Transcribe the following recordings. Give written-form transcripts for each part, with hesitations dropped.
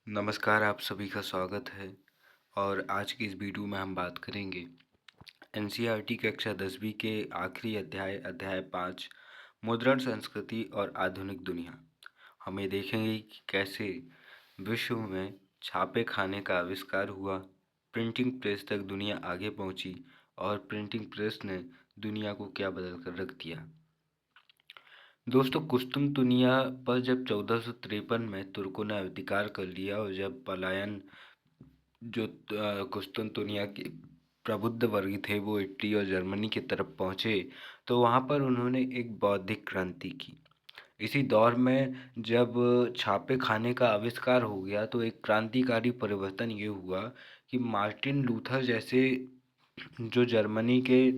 नमस्कार, आप सभी का स्वागत है और आज की इस वीडियो में हम बात करेंगे एनसीईआरटी कक्षा 10वीं के आखिरी अध्याय 5 मुद्रण संस्कृति और आधुनिक दुनिया। हम ये देखेंगे कि कैसे विश्व में छापे खाने का आविष्कार हुआ, प्रिंटिंग प्रेस तक दुनिया आगे पहुंची और प्रिंटिंग प्रेस ने दुनिया को क्या बदल कर रख दिया। दोस्तों, कुस्तुनतुनिया पर जब 1453 में तुर्कों ने अधिकार कर लिया और जब पलायन जो कुस्तुनतुनिया के प्रबुद्ध वर्ग थे वो इटली और जर्मनी की तरफ पहुँचे, तो वहाँ पर उन्होंने एक बौद्धिक क्रांति की। इसी दौर में जब छापे खाने का आविष्कार हो गया तो एक क्रांतिकारी परिवर्तन ये हुआ कि मार्टिन लूथर जैसे जो जर्मनी के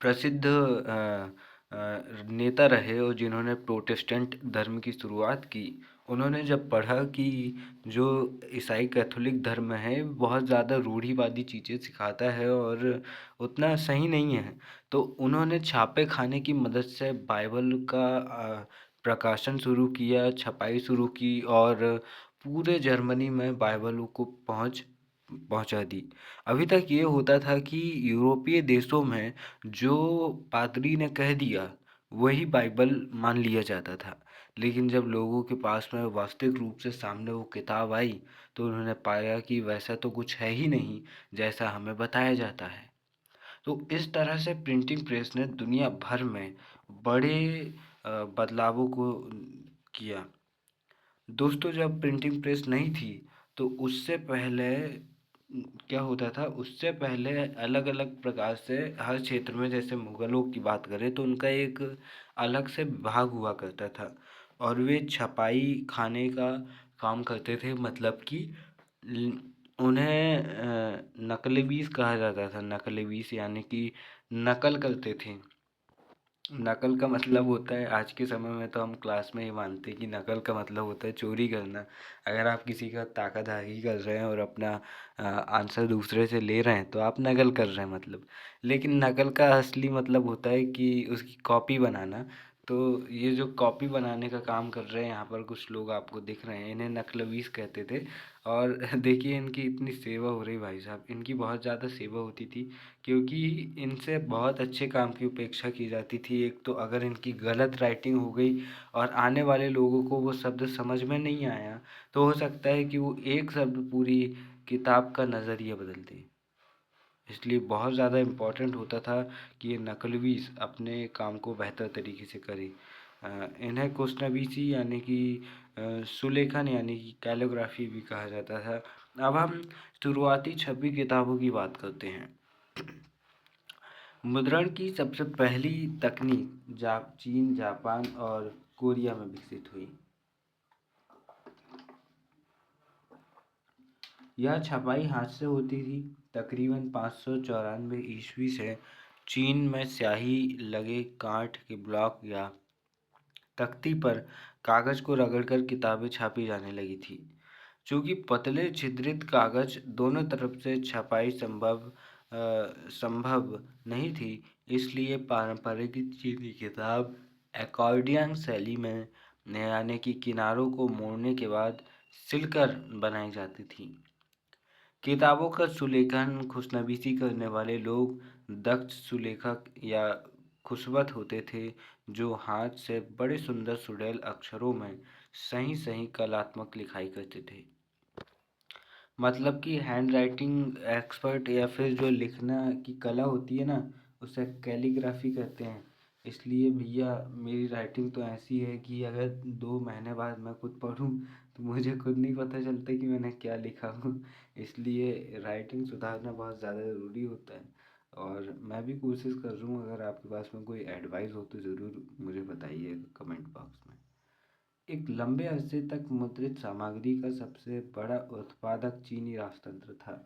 प्रसिद्ध नेता रहे और जिन्होंने प्रोटेस्टेंट धर्म की शुरुआत की, उन्होंने जब पढ़ा कि जो ईसाई कैथोलिक धर्म है बहुत ज़्यादा रूढ़िवादी चीज़ें सिखाता है और उतना सही नहीं है, तो उन्होंने छापे खाने की मदद से बाइबल का प्रकाशन शुरू किया, छपाई शुरू की और पूरे जर्मनी में बाइबल को पहुंचा दी। अभी तक ये होता था कि यूरोपीय देशों में जो पादरी ने कह दिया वही बाइबल मान लिया जाता था, लेकिन जब लोगों के पास में वास्तविक रूप से सामने वो किताब आई तो उन्होंने पाया कि वैसा तो कुछ है ही नहीं जैसा हमें बताया जाता है। तो इस तरह से प्रिंटिंग प्रेस ने दुनिया भर में बड़े बदलावों को किया। दोस्तों, जब प्रिंटिंग प्रेस नहीं थी तो उससे पहले क्या होता था, उससे पहले अलग अलग प्रकार से हर क्षेत्र में, जैसे मुगलों की बात करें तो उनका एक अलग से विभाग हुआ करता था और वे छपाई खाने का काम करते थे। मतलब कि उन्हें नकलबीस कहा जाता था। नकलबीस यानी कि नकल करते थे। नकल का मतलब होता है, आज के समय में तो हम क्लास में ही मानते हैं कि नकल का मतलब होता है चोरी करना। अगर आप किसी का ताकाधारी कर रहे हैं और अपना आंसर दूसरे से ले रहे हैं तो आप नकल कर रहे हैं मतलब। लेकिन नकल का असली मतलब होता है कि उसकी कॉपी बनाना। तो ये जो कॉपी बनाने का काम कर रहे हैं यहाँ पर कुछ लोग आपको दिख रहे हैं, इन्हें नकलवीस कहते थे। और देखिए इनकी इतनी सेवा हो रही भाई साहब, इनकी बहुत ज़्यादा सेवा होती थी क्योंकि इनसे बहुत अच्छे काम की उपेक्षा की जाती थी। एक तो अगर इनकी गलत राइटिंग हो गई और आने वाले लोगों को वो शब्द समझ में नहीं आया तो हो सकता है कि वो एक शब्द पूरी किताब का नज़रिया बदल दे। इसलिए बहुत ज़्यादा इम्पोर्टेंट होता था कि ये नकलवीस अपने काम को बेहतर तरीके से करें। इन्हें कुशनबीसी यानी कि सुलेखन यानी कि कैलीग्राफी भी कहा जाता था। अब हम शुरुआती छपी किताबों की बात करते हैं। मुद्रण की सबसे पहली तकनीक चीन, जापान और कोरिया में विकसित हुई। यह छपाई हाथ से होती थी। तकरीबन 594 ईस्वी से चीन में स्याही लगे काठ के ब्लॉक या तख्ती पर कागज को रगड़कर किताबें छापी जाने लगी थी। चूँकि पतले छिद्रित कागज दोनों तरफ से छपाई संभव नहीं थी, इसलिए पारंपरिक चीनी किताब एकॉर्डियन शैली में यानी कि किनारों को मोड़ने के बाद सिलकर बनाई जाती थी। किताबों का सुलेखन खुशनबीसी करने वाले लोग दक्ष सुलेखक या खुशवत होते थे, जो हाथ से बड़े सुंदर सुडैल अक्षरों में सही सही कलात्मक लिखाई करते थे। मतलब कि हैंड राइटिंग एक्सपर्ट या फिर जो लिखना की कला होती है ना, उसे कैलीग्राफी कहते हैं। इसलिए भैया मेरी राइटिंग तो ऐसी है कि अगर 2 महीने बाद मैं खुद पढूं तो मुझे खुद नहीं पता चलता कि मैंने क्या लिखा हूँ। इसलिए राइटिंग सुधारना बहुत ज़्यादा ज़रूरी होता है और मैं भी कोशिश कर रहा हूँ। अगर आपके पास में कोई एडवाइस हो तो ज़रूर मुझे बताइएगा कमेंट बॉक्स में। एक लंबे अरसे तक मुद्रित सामग्री का सबसे बड़ा उत्पादक चीनी राजतंत्र था।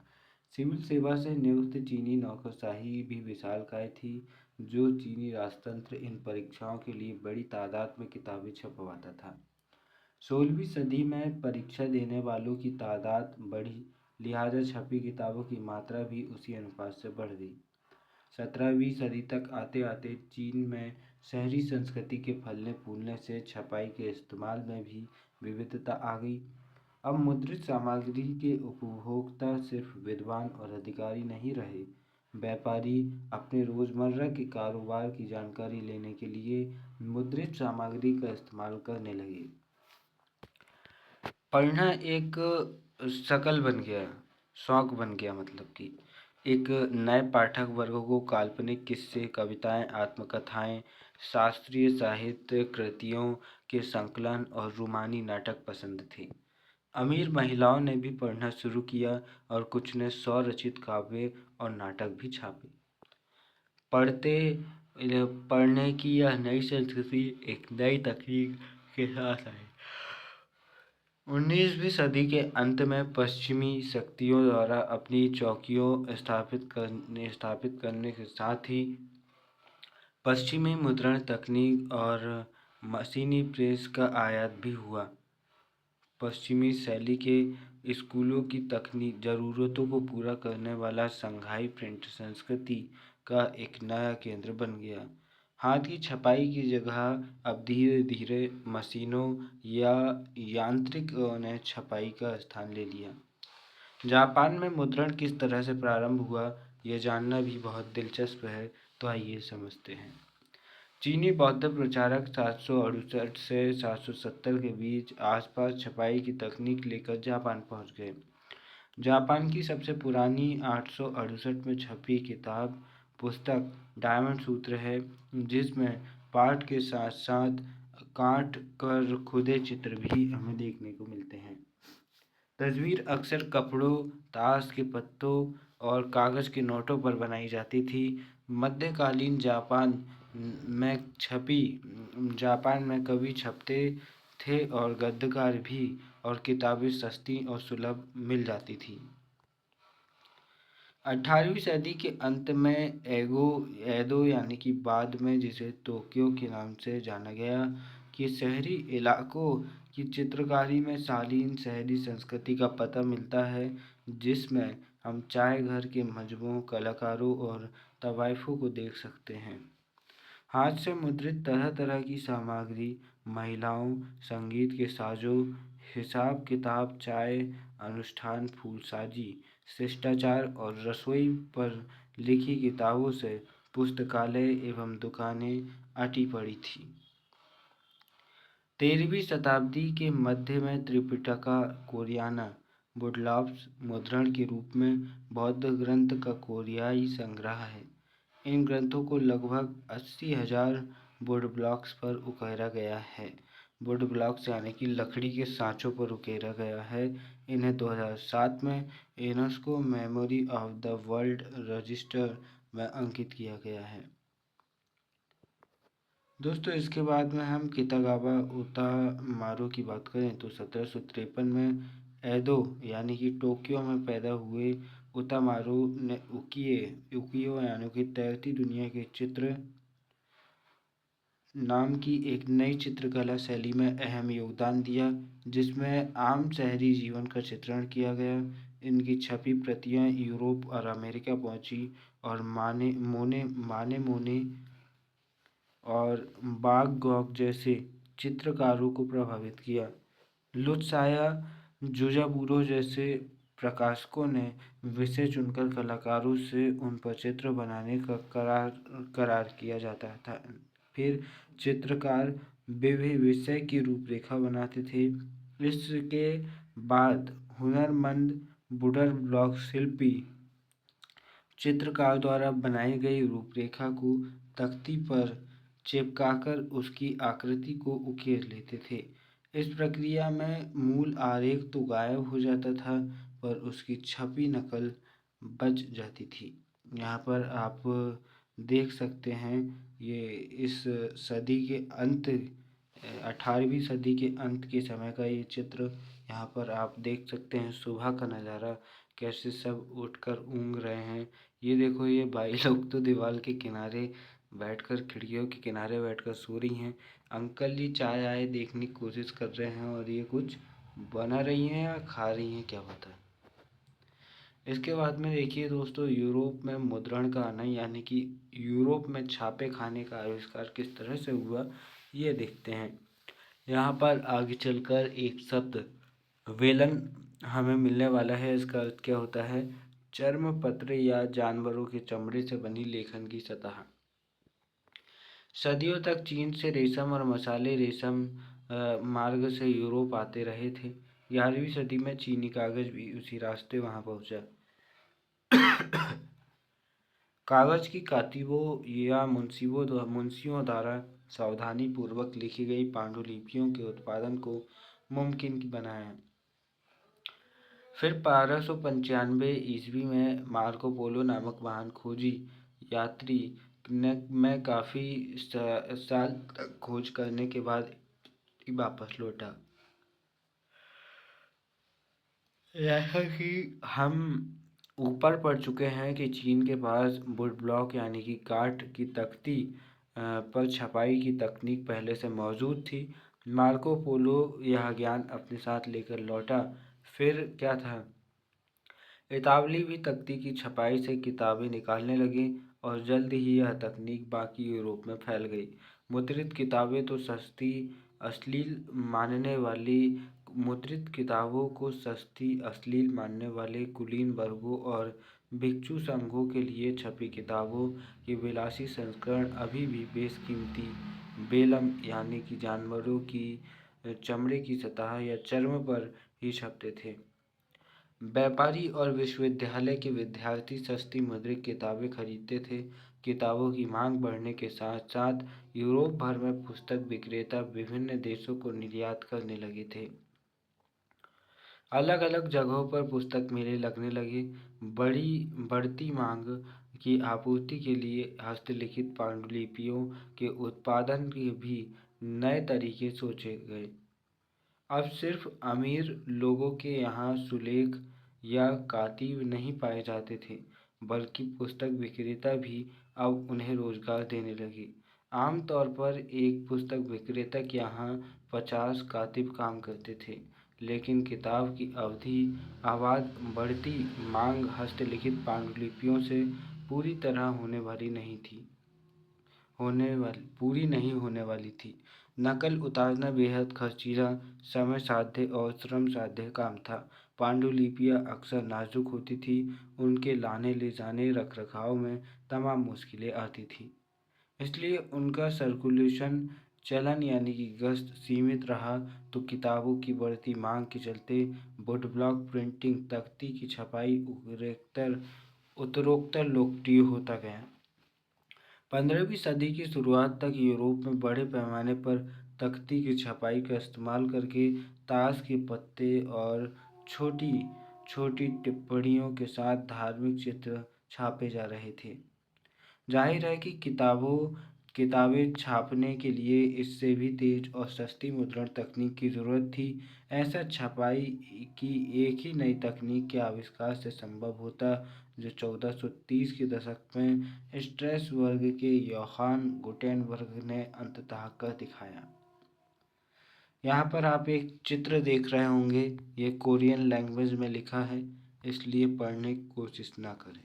सिविल सेवा से नियुक्त चीनी नौकरशाही भी विशालकाय थी, जो चीनी राजतंत्र इन परीक्षाओं के लिए बड़ी तादाद में किताबें छपवाता था। 16वीं सदी में परीक्षा देने वालों की तादाद बढ़ी, लिहाजा छपी किताबों की मात्रा भी उसी अनुपात से बढ़ गई। 17वीं सदी तक आते आते चीन में शहरी संस्कृति के फलने फूलने से छपाई के इस्तेमाल में भी विविधता आ गई। अब मुद्रित सामग्री के उपभोक्ता सिर्फ विद्वान और अधिकारी नहीं रहे। व्यापारी अपने रोजमर्रा के कारोबार की जानकारी लेने के लिए मुद्रित सामग्री का इस्तेमाल करने लगे। पढ़ना एक शकल बन गया, शौक बन गया, मतलब कि एक नए पाठक वर्गों को काल्पनिक किस्से, कविताएं, आत्मकथाएं, शास्त्रीय साहित्य कृतियों के संकलन और रूमानी नाटक पसंद थे। अमीर महिलाओं ने भी पढ़ना शुरू किया और कुछ ने स्वरचित काव्य और नाटक भी छापे। पढ़ते पढ़ने की यह नई संस्कृति एक नई तकनीक के साथ आई। 19वीं सदी के अंत में पश्चिमी शक्तियों द्वारा अपनी चौकियों स्थापित करने के साथ ही पश्चिमी मुद्रण तकनीक और मशीनी प्रेस का आयात भी हुआ। पश्चिमी शैली के स्कूलों की तकनीक ज़रूरतों को पूरा करने वाला शंघाई प्रिंट संस्कृति का एक नया केंद्र बन गया। हाथ की छपाई की जगह अब धीरे धीरे मशीनों या यांत्रिकों ने छपाई का स्थान ले लिया। जापान में मुद्रण किस तरह से प्रारंभ हुआ, यह जानना भी बहुत दिलचस्प है, तो आइए समझते हैं। चीनी बौद्ध प्रचारक 768 से 770 के बीच आसपास छपाई की तकनीक लेकर जापान पहुंच गए। जापान की सबसे पुरानी 868 में छपी पुस्तक डायमंड सूत्र है, जिसमें पाठ के साथ साथ काट कर खुदे चित्र भी हमें देखने को मिलते हैं। तस्वीर अक्सर कपड़ों, ताश के पत्तों और कागज़ के नोटों पर बनाई जाती थी। मध्यकालीन जापान में कवि छपते थे और गद्यकार भी, और किताबें सस्ती और सुलभ मिल जाती थी। 18वीं सदी के अंत में एदो यानी कि बाद में जिसे टोक्यो के नाम से जाना गया, कि शहरी इलाकों की चित्रकारी में शालीन शहरी संस्कृति का पता मिलता है, जिसमें हम चाय घर के मजमों, कलाकारों और तवाइफों को देख सकते हैं। हाथ से मुद्रित तरह तरह की सामग्री, महिलाओं, संगीत के साजों, हिसाब किताब, चाय अनुष्ठान, फूलसाजी, शिष्टाचार और रसोई पर लिखी किताबों से पुस्तकालय एवं दुकानें अटी पड़ी थीं। 13वीं शताब्दी के मध्य में त्रिपिटका कोरियाना बुडलाप्स मुद्रण के रूप में बौद्ध ग्रंथ का कोरियाई संग्रह है। इन ग्रंथों को लगभग 80,000 वुड ब्लॉक्स पर उकेरा गया है। वुड ब्लॉक्स यानी कि लकड़ी के सांचों पर उकेरा गया है। इन्हें 2007 में UNESCO Memory of the World register में अंकित किया गया है। दोस्तों, इसके बाद में हम कितागावा उतामारो की बात करें तो 1753 में एदो यानी कि टोक्यो में पैदा हुए उतामारो ने उकियो यानी कि तैरती दुनिया के चित्र नाम की एक नई चित्रकला शैली में अहम योगदान दिया, जिसमें आम शहरी जीवन का चित्रण किया गया। इनकी छपी प्रतियां यूरोप और अमेरिका पहुंची और माने मोने और बाग गॉग जैसे चित्रकारों को प्रभावित किया। लुत्साया जुजाबुरो जैसे प्रकाशकों ने विषय चुनकर कलाकारों से उन पर चित्र बनाने का करार किया जाता था। फिर चित्रकार विषय की रूपरेखा बनाते थे। इसके बाद हुनरमंद वुडन ब्लॉक शिल्पी चित्रकार द्वारा बनाई गई रूपरेखा को तख्ती पर चिपकाकर उसकी आकृति को उकेर लेते थे। इस प्रक्रिया में मूल आरेख तो गायब हो जाता था, पर उसकी छपी नकल बच जाती थी। यहाँ पर आप देख सकते हैं, ये इस सदी के अंत 18वीं सदी के अंत के समय का ये चित्र। यहाँ पर आप देख सकते हैं सुबह का नज़ारा, कैसे सब उठकर ऊँघ रहे हैं। ये देखो, ये भाई लोग तो दीवार के किनारे बैठकर, खिड़कियों के किनारे बैठकर सो रही हैं। अंकल जी चाय आए देखने की कोशिश कर रहे हैं, और ये कुछ बना रही हैं या खा रही हैं, क्या पता है। इसके बाद में देखिए दोस्तों, यूरोप में मुद्रण का आना, यानी कि यूरोप में छापे खाने का आविष्कार किस तरह से हुआ, ये देखते हैं। यहाँ पर आगे चलकर एक शब्द वेलन हमें मिलने वाला है। इसका अर्थ क्या होता है? चर्म पत्र या जानवरों के चमड़े से बनी लेखन की सतह। सदियों तक चीन से रेशम और मसाले रेशम मार्ग से यूरोप आते रहे थे। 11वीं सदी में चीनी कागज भी उसी रास्ते वहां पहुंचा। कागज की कातिबों या मुंशियों द्वारा सावधानी पूर्वक लिखी गई पांडुलिपियों के उत्पादन को मुमकिन बनाया। फिर 1295 ईस्वी में मार्को पोलो नामक महान खोजी यात्री में काफी साल तक खोज करने के बाद वापस लौटा। जैसा कि हम ऊपर पढ़ चुके हैं कि चीन के पास वुड ब्लॉक यानी कि काठ की तख्ती पर छपाई की तकनीक पहले से मौजूद थी। मार्को पोलो यह ज्ञान अपने साथ लेकर लौटा। फिर क्या था? इतालवी भी तख्ती की छपाई से किताबें निकालने लगे और जल्द ही यह तकनीक बाकी यूरोप में फैल गई। मुद्रित किताबें तो सस्ती अश्लील मानने वाली मुद्रित किताबों को सस्ती अश्लील मानने वाले कुलीन वर्गों और भिक्षु संघों के लिए छपी किताबों के विलासी संस्करण अभी भी बेशकीमती बेलम यानी कि जानवरों की चमड़े की सतह या चर्म पर ही छपते थे। व्यापारी और विश्वविद्यालय के विद्यार्थी सस्ती मुद्रित किताबें खरीदते थे। किताबों की मांग बढ़ने के साथ साथ यूरोप भर में पुस्तक विक्रेता विभिन्न देशों को निर्यात करने लगे थे। अलग अलग जगहों पर पुस्तक मेले लगने लगे। बढ़ती मांग की आपूर्ति के लिए हस्तलिखित पांडुलिपियों के उत्पादन के भी नए तरीके सोचे गए। अब सिर्फ अमीर लोगों के यहाँ सुलेख या कातिब नहीं पाए जाते थे, बल्कि पुस्तक विक्रेता भी अब उन्हें रोजगार देने लगे। आम तौर पर एक पुस्तक विक्रेता के यहाँ 50 कातिब काम करते थे, लेकिन किताब की अवधि आबाद बढ़ती मांग हस्तलिखित पांडुलिपियों से पूरी नहीं होने वाली थी। नकल उतारना बेहद खर्चीला, समय साध्य और श्रम साध्य काम था। पांडुलिपियाँ अक्सर नाजुक होती थी, उनके लाने ले जाने रखरखाव में तमाम मुश्किलें आती थीं। इसलिए उनका सर्कुलेशन चलन यानी कि गश्त सीमित रहा। तो किताबों की बढ़ती मांग के चलते वुड ब्लॉक प्रिंटिंग तख्ती की छपाई उत्तरोत्तर लोकप्रिय होता गया। 15वीं सदी की शुरुआत तक यूरोप में बड़े पैमाने पर तख्ती की छपाई का इस्तेमाल करके ताश के पत्ते और छोटी छोटी टिप्पणियों के साथ धार्मिक चित्र छापे जा रहे थे। जाहिर है कि किताबें छापने के लिए इससे भी तेज और सस्ती मुद्रण तकनीक की ज़रूरत थी। ऐसा छपाई की एक ही नई तकनीक के आविष्कार से संभव होता, जो 1430 के दशक में स्ट्रैसबर्ग के योहान गुटेनबर्ग ने अंततः कर दिखाया। यहाँ पर आप एक चित्र देख रहे होंगे। ये कोरियन लैंग्वेज में लिखा है, इसलिए पढ़ने की कोशिश ना करें।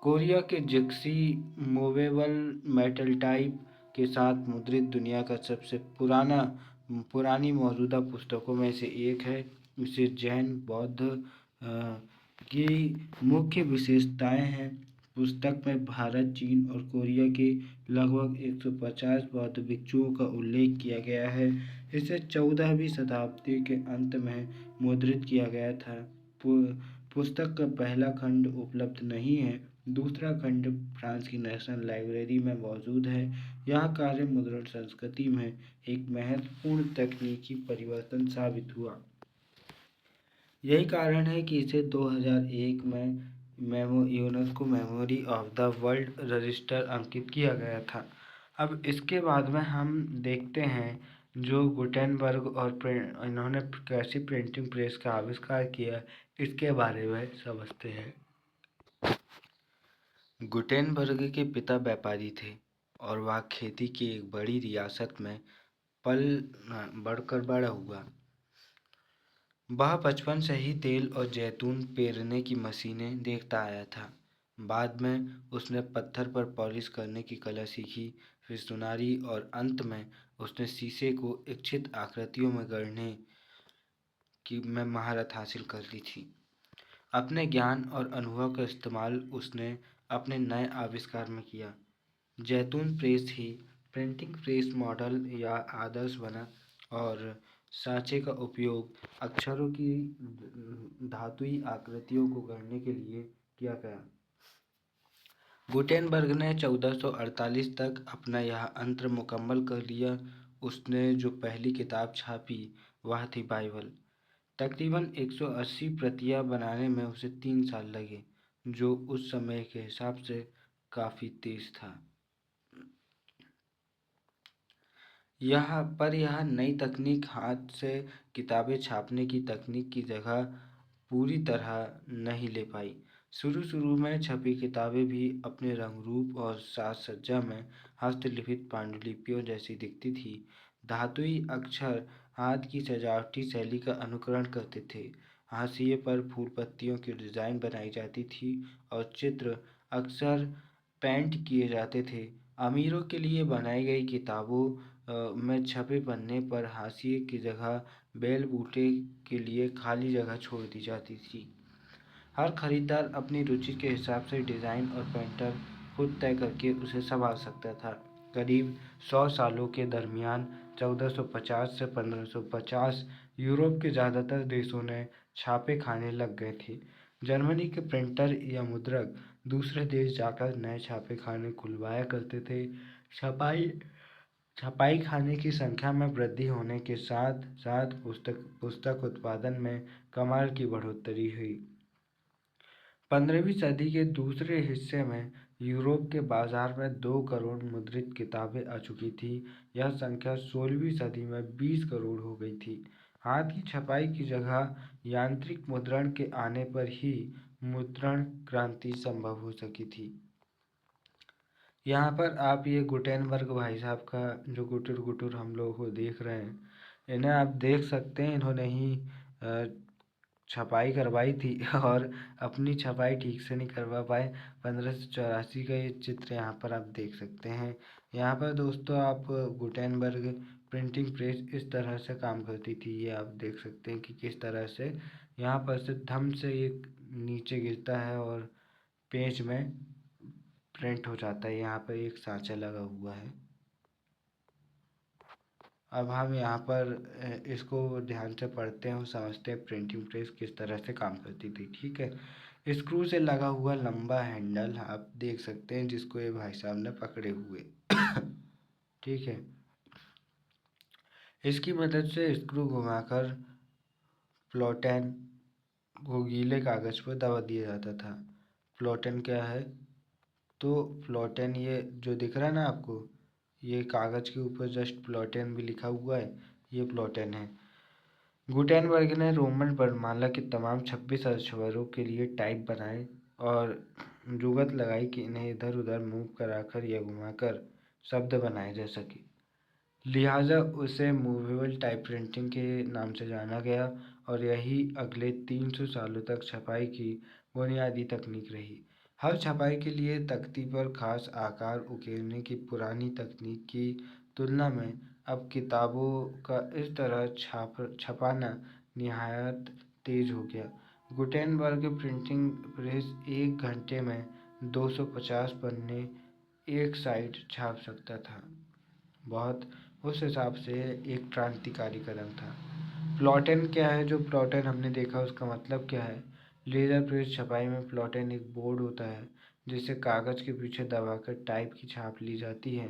कोरिया के जिप्सी मूवेबल मेटल टाइप के साथ मुद्रित दुनिया का सबसे पुरानी मौजूदा पुस्तकों में से एक है। इसे जैन बौद्ध की मुख्य विशेषताएं हैं। पुस्तक में भारत, चीन और कोरिया के लगभग 150 बौद्ध भिक्षुओं का उल्लेख किया गया है। इसे 14वीं शताब्दी के अंत में मुद्रित किया गया था। पुस्तक का पहला खंड उपलब्ध नहीं है। दूसरा खंड फ्रांस की नेशनल लाइब्रेरी में मौजूद है। यह कार्य मुद्रण संस्कृति में एक महत्वपूर्ण तकनीकी परिवर्तन साबित हुआ। यही कारण है कि इसे 2001 में UNESCO Memory of the World Register अंकित किया गया था। अब इसके बाद में हम देखते हैं जो गुटेनबर्ग और इन्होंने कैसी प्रिंटिंग प्रेस का आविष्कार किया, इसके बारे में समझते हैं। गुटेनबर्ग के पिता व्यापारी थे और वह खेती की एक बड़ी रियासत में पल बढ़कर बड़ा हुआ। वह बचपन से ही तेल और जैतून पेरने की मशीनें देखता आया था। बाद में उसने पत्थर पर पॉलिश करने की कला सीखी, फिर सुनारी और अंत में उसने शीशे को इच्छित आकृतियों में गढ़ने की में महारत हासिल कर ली थी। अपने ज्ञान और अनुभव का इस्तेमाल उसने अपने नए आविष्कार में किया। जैतून प्रेस ही प्रिंटिंग प्रेस मॉडल या आदर्श बना और सांचे का उपयोग अक्षरों की धातुई आकृतियों को गढ़ने के लिए किया गया। गुटेनबर्ग ने 1448 तक अपना यह अंतर मुकम्मल कर लिया। उसने जो पहली किताब छापी वह थी बाइबल। तकरीबन 180 प्रतियां बनाने में उसे 3 साल लगे, जो उस समय के हिसाब से काफ़ी तेज था। यह नई तकनीक हाथ से किताबें छापने की तकनीक की जगह पूरी तरह नहीं ले पाई। शुरू में छपी किताबें भी अपने रंग रूप और साज सज्जा में हस्तलिखित पांडुलिपियों जैसी दिखती थी। धातुई अक्षर हाथ की सजावटी शैली का अनुकरण करते थे। हाशिए पर फूल पत्तियों की डिज़ाइन बनाई जाती थी और चित्र अक्सर पेंट किए जाते थे। अमीरों के लिए बनाई गई किताबों में छपे पन्ने पर हाशिए की जगह बेल बूटे के लिए खाली जगह छोड़ दी जाती थी। हर खरीदार अपनी रुचि के हिसाब से डिज़ाइन और पैटर्न खुद तय करके उसे संभाल सकता था। करीब 100 सालों के दरमियान 1450 से 1550 यूरोप के ज़्यादातर देशों ने छापे खाने लग गए थे। जर्मनी के प्रिंटर या मुद्रक दूसरे देश जाकर नए छापे खाने खुलवाया करते थे। छपाई छपाई खाने की संख्या में वृद्धि होने के साथ साथ पुस्तक उत्पादन में कमाल की बढ़ोतरी हुई। 15वीं सदी के दूसरे हिस्से में यूरोप के बाजार में 2 करोड़ मुद्रित किताबें आ चुकी थी। यह संख्या 16वीं सदी में 20 करोड़ हो गई थी। हाथ की छपाई की जगह यांत्रिक मुद्रण के आने पर ही मुद्रण क्रांति संभव हो सकी थी। यहाँ पर आप ये गुटेनबर्ग भाई साहब का जो गुटुर गुटुर हम लोग को देख रहे हैं, इन्हें आप देख सकते हैं। इन्होंने ही छपाई करवाई थी और अपनी छपाई ठीक से नहीं करवा पाए। 1584 का ये चित्र यहाँ पर आप देख सकते हैं। यहाँ पर दोस्तों आप गुटेनबर्ग प्रिंटिंग प्रेस इस तरह से काम करती थी। ये आप देख सकते हैं कि किस तरह से यहाँ पर से थंब से ये नीचे गिरता है और पेज में प्रिंट हो जाता है। यहाँ पर एक सांचा लगा हुआ है। अब हम यहाँ पर इसको ध्यान से पढ़ते हैं और समझते हैं प्रिंटिंग प्रेस किस तरह से काम करती थी। ठीक है, स्क्रू से लगा हुआ लंबा हैंडल आप देख सकते हैं जिसको ये भाई साहब ने पकड़े हुए ठीक है, इसकी मदद से स्क्रू घुमाकर प्लॉटेन को गीले कागज पर दबा दिया जाता था। प्लॉटेन क्या है? तो प्लॉटेन ये जो दिख रहा है ना आपको, ये कागज़ के ऊपर जस्ट प्लॉटेन भी लिखा हुआ है, ये प्लॉटेन है। गुटेनबर्ग ने रोमन वर्णमाला के तमाम 26 अक्षरों के लिए टाइप बनाए और जुगत लगाई कि इन्हें इधर उधर मूव कराकर या घुमाकर शब्द बनाए जा सके। लिहाजा उसे मूवेबल टाइप प्रिंटिंग के नाम से जाना गया और यही अगले 300 सालों तक छपाई की बुनियादी तकनीक रही। हर छपाई के लिए तख्ती पर खास आकार उकेरने की पुरानी तकनीक की तुलना में अब किताबों का इस तरह छपाना निहायत तेज हो गया। गुटेनबर्ग प्रिंटिंग प्रेस 1 घंटे में 250 पन्ने एक साइड छाप सकता था। बहुत उस हिसाब से एक क्रांतिकारी कदम था। प्लॉटेन क्या है? जो प्लॉटेन हमने देखा उसका मतलब क्या है? लेज़र प्रेस छपाई में प्लॉटेन एक बोर्ड होता है जिसे कागज़ के पीछे दबाकर टाइप की छाप ली जाती है।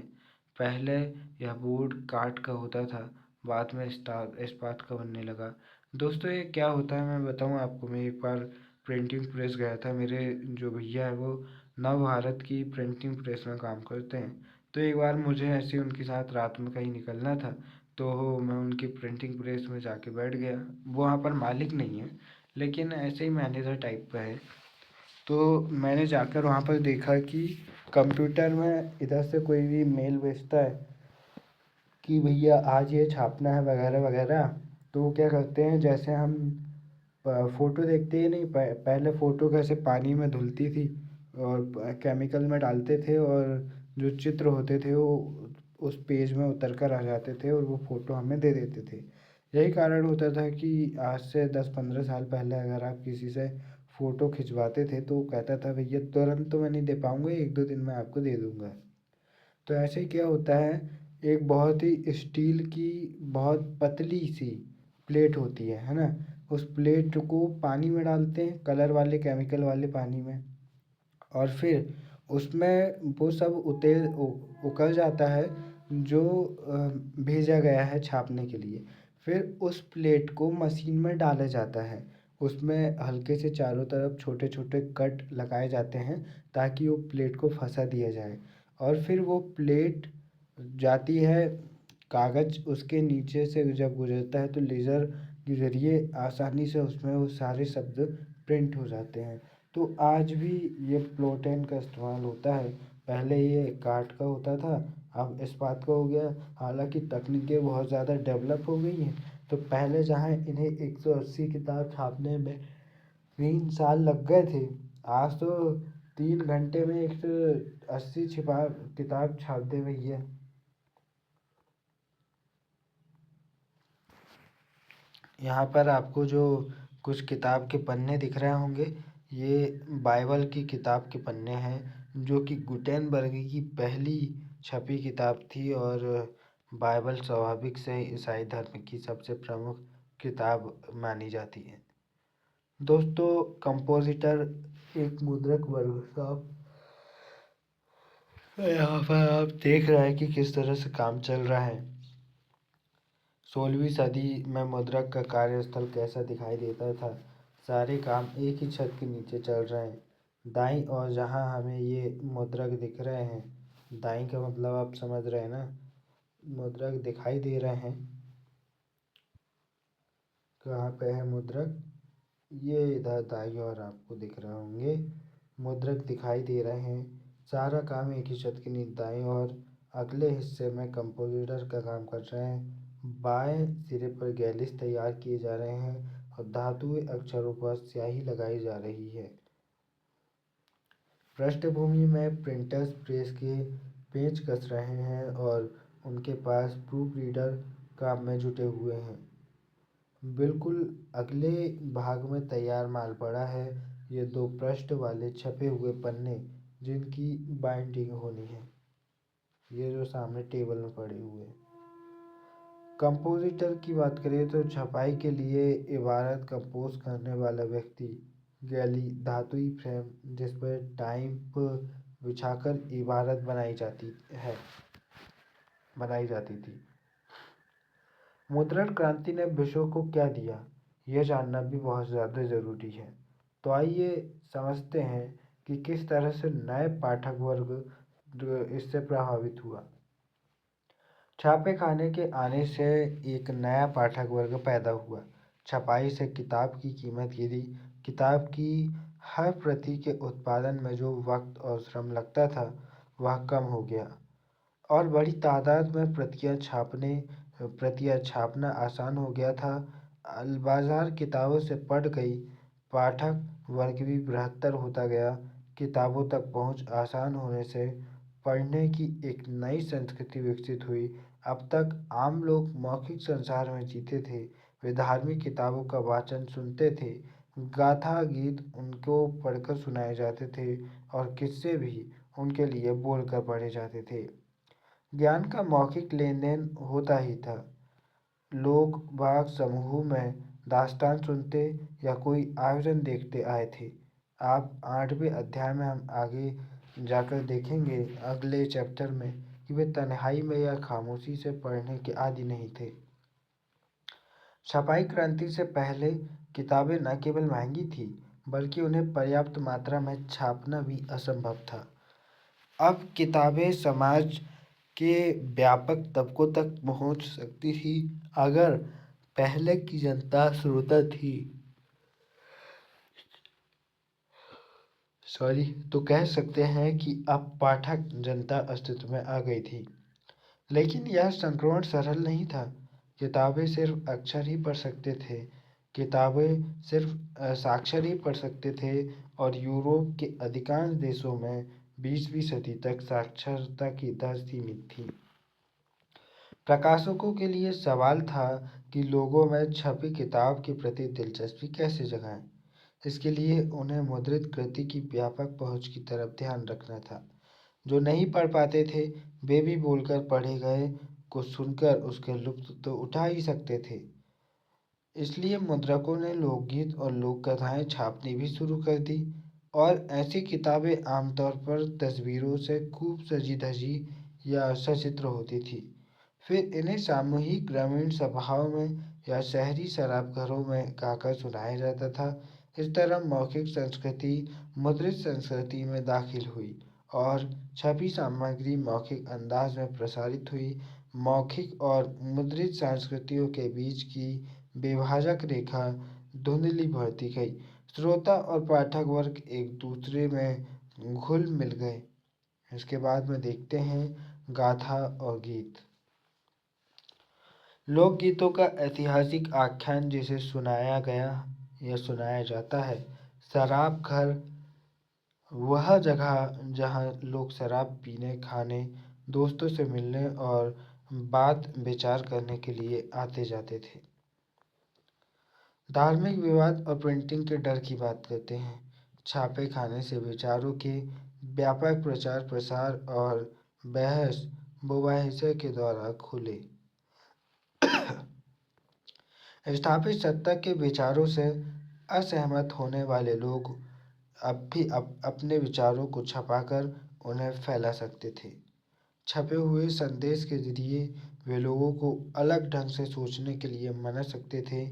पहले यह बोर्ड काठ का होता था, बाद में इस्पात का बनने लगा। दोस्तों ये क्या होता है मैं बताऊं आपको। मैं एक बार प्रिंटिंग प्रेस गया था। मेरे जो भैया है वो नव भारत की प्रिंटिंग प्रेस में काम करते हैं। तो एक बार मुझे ऐसे उनके साथ रात में कहीं निकलना था, तो मैं उनकी प्रिंटिंग प्रेस में जाके बैठ गया। वो वहाँ पर मालिक नहीं है लेकिन ऐसे ही मैनेजर टाइप का है। तो मैंने जाकर वहाँ पर देखा कि कंप्यूटर में इधर से कोई भी मेल भेजता है कि भैया आज ये छापना है वगैरह वगैरह, तो वो क्या करते हैं, जैसे हम फ़ोटो देखते ही नहीं, पहले फ़ोटो कैसे पानी में धुलती थी और केमिकल में डालते थे और जो चित्र होते थे वो उस पेज में उतर कर आ जाते थे और वो फ़ोटो हमें दे देते थे। यही कारण होता था कि आज से 10-15 साल पहले अगर आप किसी से फ़ोटो खिंचवाते थे तो वो कहता था भैया तुरंत तो मैं नहीं दे पाऊँगा, 1-2 दिन में आपको दे दूँगा। तो ऐसे ही क्या होता है, एक बहुत ही स्टील की बहुत पतली सी प्लेट होती है ना? उस प्लेट को पानी में डालते हैं, कलर वाले केमिकल वाले पानी में, और फिर उसमें वो सब उकल जाता है जो भेजा गया है छापने के लिए। फिर उस प्लेट को मशीन में डाला जाता है। उसमें हल्के से चारों तरफ छोटे छोटे कट लगाए जाते हैं ताकि वो प्लेट को फंसा दिया जाए, और फिर वो प्लेट जाती है, कागज़ उसके नीचे से जब गुजरता है तो लेज़र के ज़रिए आसानी से उसमें वो सारे शब्द प्रिंट हो जाते हैं। तो आज भी ये प्लोटेन का इस्तेमाल होता है। पहले ये काठ का होता था, अब इस्पात का हो गया। हालांकि तकनीकें बहुत ज़्यादा डेवलप हो गई हैं, तो पहले जहाँ इन्हें 180 किताब छापने में 3 साल लग गए थे, आज तो 3 घंटे में 180 छिपा किताब छाप दे भैया। यहाँ पर आपको जो कुछ किताब के पन्ने दिख रहे होंगे, ये बाइबल की किताब के पन्ने हैं जो कि गुटेनबर्ग की पहली छपी किताब थी, और बाइबल स्वाभाविक से ही ईसाई धर्म की सबसे प्रमुख किताब मानी जाती है। दोस्तों, कंपोजिटर एक मुद्रक वर्ग साहब, यहाँ पर आप देख रहे हैं कि किस तरह से काम चल रहा है। 16वीं सदी में मुद्रक का कार्यस्थल कैसा दिखाई देता था। सारे काम एक ही छत के नीचे चल रहे हैं। दाईं ओर जहाँ हमें ये मुद्रक दिख रहे हैं, दाईं का मतलब आप समझ रहे हैं ना, मुद्रक दिखाई दे रहे हैं। कहाँ पे है मुद्रक? ये इधर दाईं ओर आपको दिख रहे होंगे, मुद्रक दिखाई दे रहे हैं। सारा काम एक ही छत के नीचे दाईं ओर अगले हिस्से में कंपोजिटर का काम कर रहे हैं। बाएं सिरे पर गैलिस तैयार किए जा रहे हैं और धातुएं अक्षरों पर स्याही लगाई जा रही है। पृष्ठभूमि में प्रिंटर्स प्रेस के पेच कस रहे हैं और उनके पास प्रूफ रीडर काम में जुटे हुए हैं। बिल्कुल अगले भाग में तैयार माल पड़ा है। ये 2 पृष्ठ वाले छपे हुए पन्ने जिनकी बाइंडिंग होनी है, ये जो सामने टेबल में पड़े हुए हैं। कंपोजिटर की बात करें तो छपाई के लिए इबारत कंपोज करने वाला व्यक्ति गैली धातुई फ्रेम जिस पर टाइप बिछाकर इबारत बनाई जाती थी। मुद्रण क्रांति ने विश्व को क्या दिया, यह जानना भी बहुत ज़्यादा ज़रूरी है। तो आइए समझते हैं कि किस तरह से नए पाठक वर्ग इससे प्रभावित हुआ। छापे खाने के आने से एक नया पाठक वर्ग पैदा हुआ। छपाई से किताब की कीमत गिरी। किताब की हर प्रति के उत्पादन में जो वक्त और श्रम लगता था वह कम हो गया, और बड़ी तादाद में प्रतियां छापना आसान हो गया था। बाजार किताबों से बढ़ गई, पाठक वर्ग भी बृहत्तर होता गया। किताबों तक पहुंच आसान होने से पढ़ने की एक नई संस्कृति विकसित हुई। अब तक आम लोग मौखिक संसार में जीते थे। वे धार्मिक किताबों का वाचन सुनते थे, गाथा गीत उनको पढ़कर सुनाए जाते थे और किस्से भी उनके लिए बोलकर पढ़े जाते थे। ज्ञान का मौखिक लेन-देन होता ही था। लोग बाग समूह में दास्तान सुनते या कोई आयोजन देखते आए थे। आप 8वें अध्याय में हम आगे जाकर देखेंगे अगले चैप्टर में कि वे तन्हाई में या खामोशी से पढ़ने के आदी नहीं थे। छपाई क्रांति से पहले किताबें न केवल महंगी थी बल्कि उन्हें पर्याप्त मात्रा में छापना भी असंभव था। अब किताबें समाज के व्यापक तबकों तक पहुंच सकती थी। अगर पहले की जनता श्रोता थी, तो कह सकते हैं कि अब पाठक जनता अस्तित्व में आ गई थी। लेकिन यह संक्रमण सरल नहीं था। किताबें सिर्फ अक्षर ही पढ़ सकते थे। किताबें सिर्फ साक्षर ही पढ़ सकते थे, और यूरोप के अधिकांश देशों में 20वीं सदी तक साक्षरता की दर सीमित थी। प्रकाशकों के लिए सवाल था कि लोगों में छपी किताब के प्रति दिलचस्पी कैसे जगाएं। इसके लिए उन्हें मुद्रित कृति की व्यापक पहुंच की तरफ ध्यान रखना था। जो नहीं पढ़ पाते थे, वे भी बोलकर पढ़े गए को सुनकर उसके लुत्फ तो उठा ही सकते थे। इसलिए मुद्रकों ने लोकगीत और लोक कथाएं छापनी भी शुरू कर दी, और ऐसी किताबें आमतौर पर तस्वीरों से खूब सजी धजी या सचित्र होती थी। फिर इन्हें सामूहिक ग्रामीण सभाओं में या शहरी शराबघरों में गाकर सुनाया जाता था। इस तरह मौखिक संस्कृति मुद्रित संस्कृति में दाखिल हुई और छपी सामग्री मौखिक अंदाज में प्रसारित हुई। मौखिक और मुद्रित संस्कृतियों के बीच की विभाजक रेखा धुंधली बढ़ती गई। श्रोता और पाठक वर्ग एक दूसरे में घुल मिल गए। इसके बाद में देखते हैं गाथा और गीत। लोकगीतों का ऐतिहासिक आख्यान जिसे सुनाया गया या सुनाया जाता है। शराब घर वह जगह जहाँ लोग शराब पीने, खाने, दोस्तों से मिलने और बात विचार करने के लिए आते जाते थे। धार्मिक विवाद और प्रिंटिंग के डर की बात करते हैं। छापे खाने से विचारों के व्यापक प्रचार प्रसार और बहस मुबाहिसे के द्वारा खुले। स्थापित सत्ता के विचारों से असहमत होने वाले लोग अब भी अपने विचारों को छपाकर उन्हें फैला सकते थे। छपे हुए संदेश के जरिए वे लोगों को अलग ढंग से सोचने के लिए मना सकते थे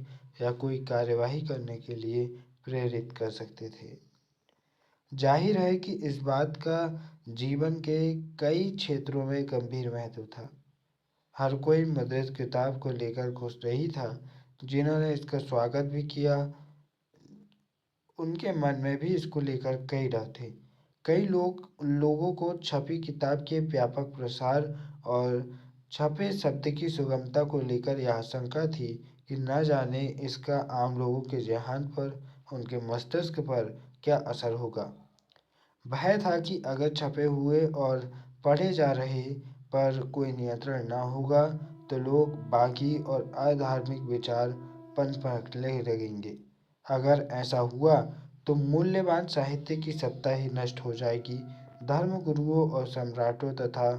या कोई कार्यवाही करने के लिए प्रेरित कर सकते थे। जाहिर है कि इस बात का जीवन के कई क्षेत्रों में गंभीर महत्व था। हर कोई मुद्रित किताब को लेकर खुश नहीं था। जिन्होंने इसका स्वागत भी किया, उनके मन में भी इसको लेकर कई डर थे। कई लोगों को छपी किताब के व्यापक प्रसार और छपे शब्द की सुगमता को लेकर यह आशंका थी कि न जाने इसका आम लोगों के ज़हन पर, उनके मस्तिष्क पर क्या असर होगा। भय था कि अगर छपे हुए और पढ़े जा रहे पर कोई नियंत्रण न होगा तो लोग बागी और अधार्मिक विचार पनपने लगेंगे। अगर ऐसा हुआ तो मूल्यवान साहित्य की सत्ता ही नष्ट हो जाएगी। धर्मगुरुओं और सम्राटों तथा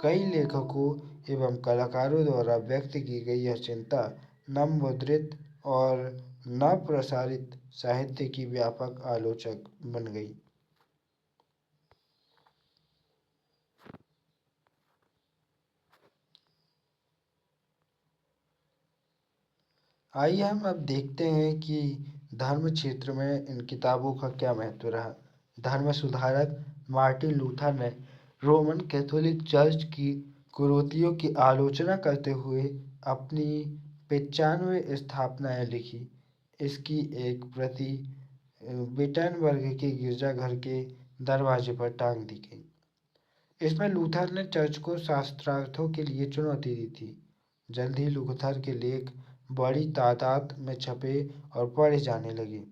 कई लेखकों एवं कलाकारों द्वारा व्यक्त की गई यह चिंता न मुद्रित और न प्रसारित साहित्य की व्यापक आलोचक बन गई। आइए हम अब देखते हैं कि धर्म क्षेत्र में इन किताबों का क्या महत्व रहा। धर्म सुधारक मार्टिन लूथर ने रोमन कैथोलिक चर्च की कुरीतियों की आलोचना करते हुए अपनी 95 स्थापनाएं लिखी। इसकी एक प्रति विटनबर्ग के गिरजाघर के दरवाजे पर टांग दी गई। इसमें लूथर ने चर्च को शास्त्रार्थों के लिए चुनौती दी थी। जल्द ही लूथर के लेख बड़ी तादाद में छपे और पढ़े जाने लगे।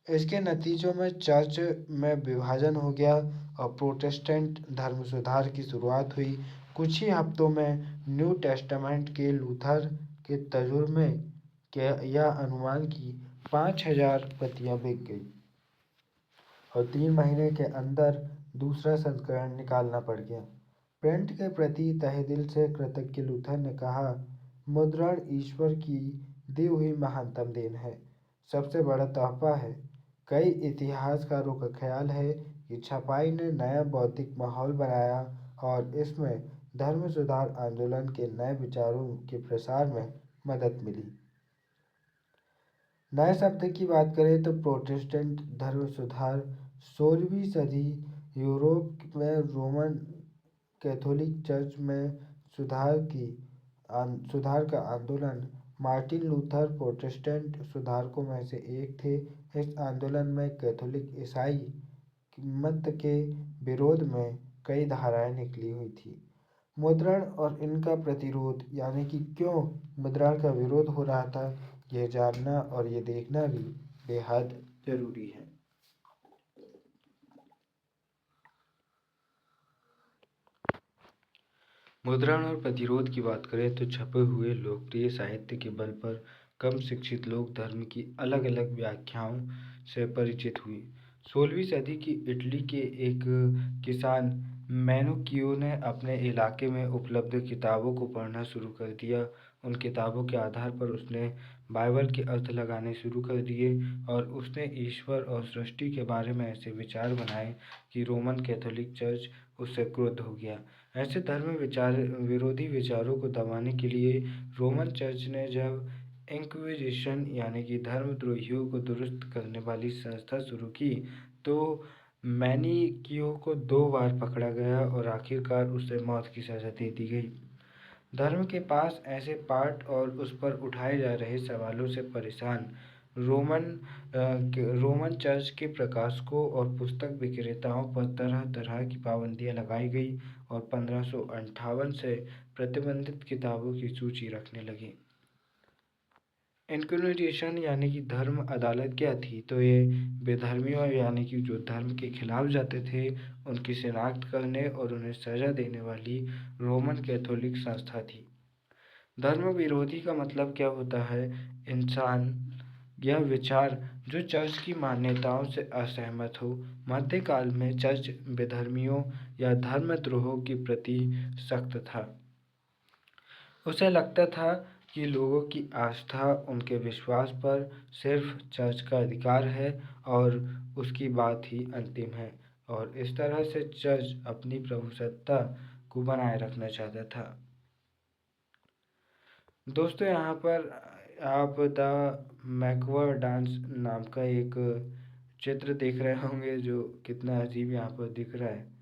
इसके नतीजों में चर्च में विभाजन हो गया और प्रोटेस्टेंट धर्म सुधार की शुरुआत हुई। कुछ ही हफ्तों में न्यू टेस्टामेंट के लूथर के तर्जुमे के यह अनुमान की 5000 प्रतियां बिक गई और 3 महीने के अंदर दूसरा संस्करण निकालना पड़ गया। प्रिंट के प्रति तहे दिल से कृतज्ञ लूथर ने कहा, मुद्रण ईश्वर की दी हुई महानतम देन है, सबसे बड़ा तोहफा है। कई इतिहासकारों का ख्याल है कि छपाई ने नया बौद्धिक माहौल बनाया और इसमें धर्म सुधार आंदोलन के नए विचारों के प्रसार में मदद मिली। नए शब्द की बात करें तो प्रोटेस्टेंट धर्म सुधार 16वीं सदी यूरोप में रोमन कैथोलिक चर्च में सुधार का आंदोलन। मार्टिन लूथर प्रोटेस्टेंट सुधारकों में से एक थे। इस आंदोलन में कैथोलिक ईसाई मत के विरोध में कई धाराएं निकली हुई थी। मुद्रण और इनका प्रतिरोध, यानी कि क्यों मुद्रण का विरोध हो रहा था, यह जानना और यह देखना भी बेहद जरूरी है। मुद्रण और प्रतिरोध की बात करें तो छपे हुए लोकप्रिय साहित्य के बल पर कम शिक्षित लोग धर्म की अलग-अलग व्याख्याओं से परिचित हुए। 16वीं सदी की इटली के एक किसान मैनुकियो ने अपने इलाके में उपलब्ध किताबों को पढ़ना शुरू कर दिया। उन किताबों के आधार पर उसने बाइबल के अर्थ लगाने शुरू कर दिए और उसने ईश्वर और सृष्टि के बारे में ऐसे विचार बनाए कि रोमन कैथोलिक चर्च उससे क्रुद्ध हो गया। ऐसे धर्म विचार विरोधी विचारों को दबाने के लिए रोमन चर्च ने जब इंक्विजिशन यानी कि धर्मद्रोहियों को दुरुस्त करने वाली संस्था शुरू की, तो मैनिकियो को 2 बार पकड़ा गया और आखिरकार उसे मौत की सज़ा दे दी गई। धर्म के पास ऐसे पाठ और उस पर उठाए जा रहे सवालों से परेशान रोमन चर्च के प्रकाशकों और पुस्तक विक्रेताओं पर तरह-तरह की पाबंदियां लगाई गई और 1558 से प्रतिबंधित किताबों की सूची रखने लगे। इंक्विजिशन यानी कि धर्म अदालत क्या थी? तो ये बेधर्मियों यानी कि जो धर्म के खिलाफ जाते थे, उनकी शिनाख्त करने और उन्हें सजा देने वाली रोमन कैथोलिक संस्था थी। धर्म विरोधी का मतलब क्या होता है? इंसान यह विचार जो चर्च की मान्यताओं से असहमत हो। मध्यकाल में चर्च बेधर्मियों या धर्मद्रोहों के प्रति सख्त था। उसे लगता था कि लोगों की आस्था उनके विश्वास पर सिर्फ चर्च का अधिकार है और उसकी बात ही अंतिम है, और इस तरह से चर्च अपनी प्रभुसत्ता को बनाए रखना चाहता था। दोस्तों, यहाँ पर आप द मैकवर डांस नाम का एक चित्र देख रहे होंगे जो कितना अजीब यहाँ पर दिख रहा है।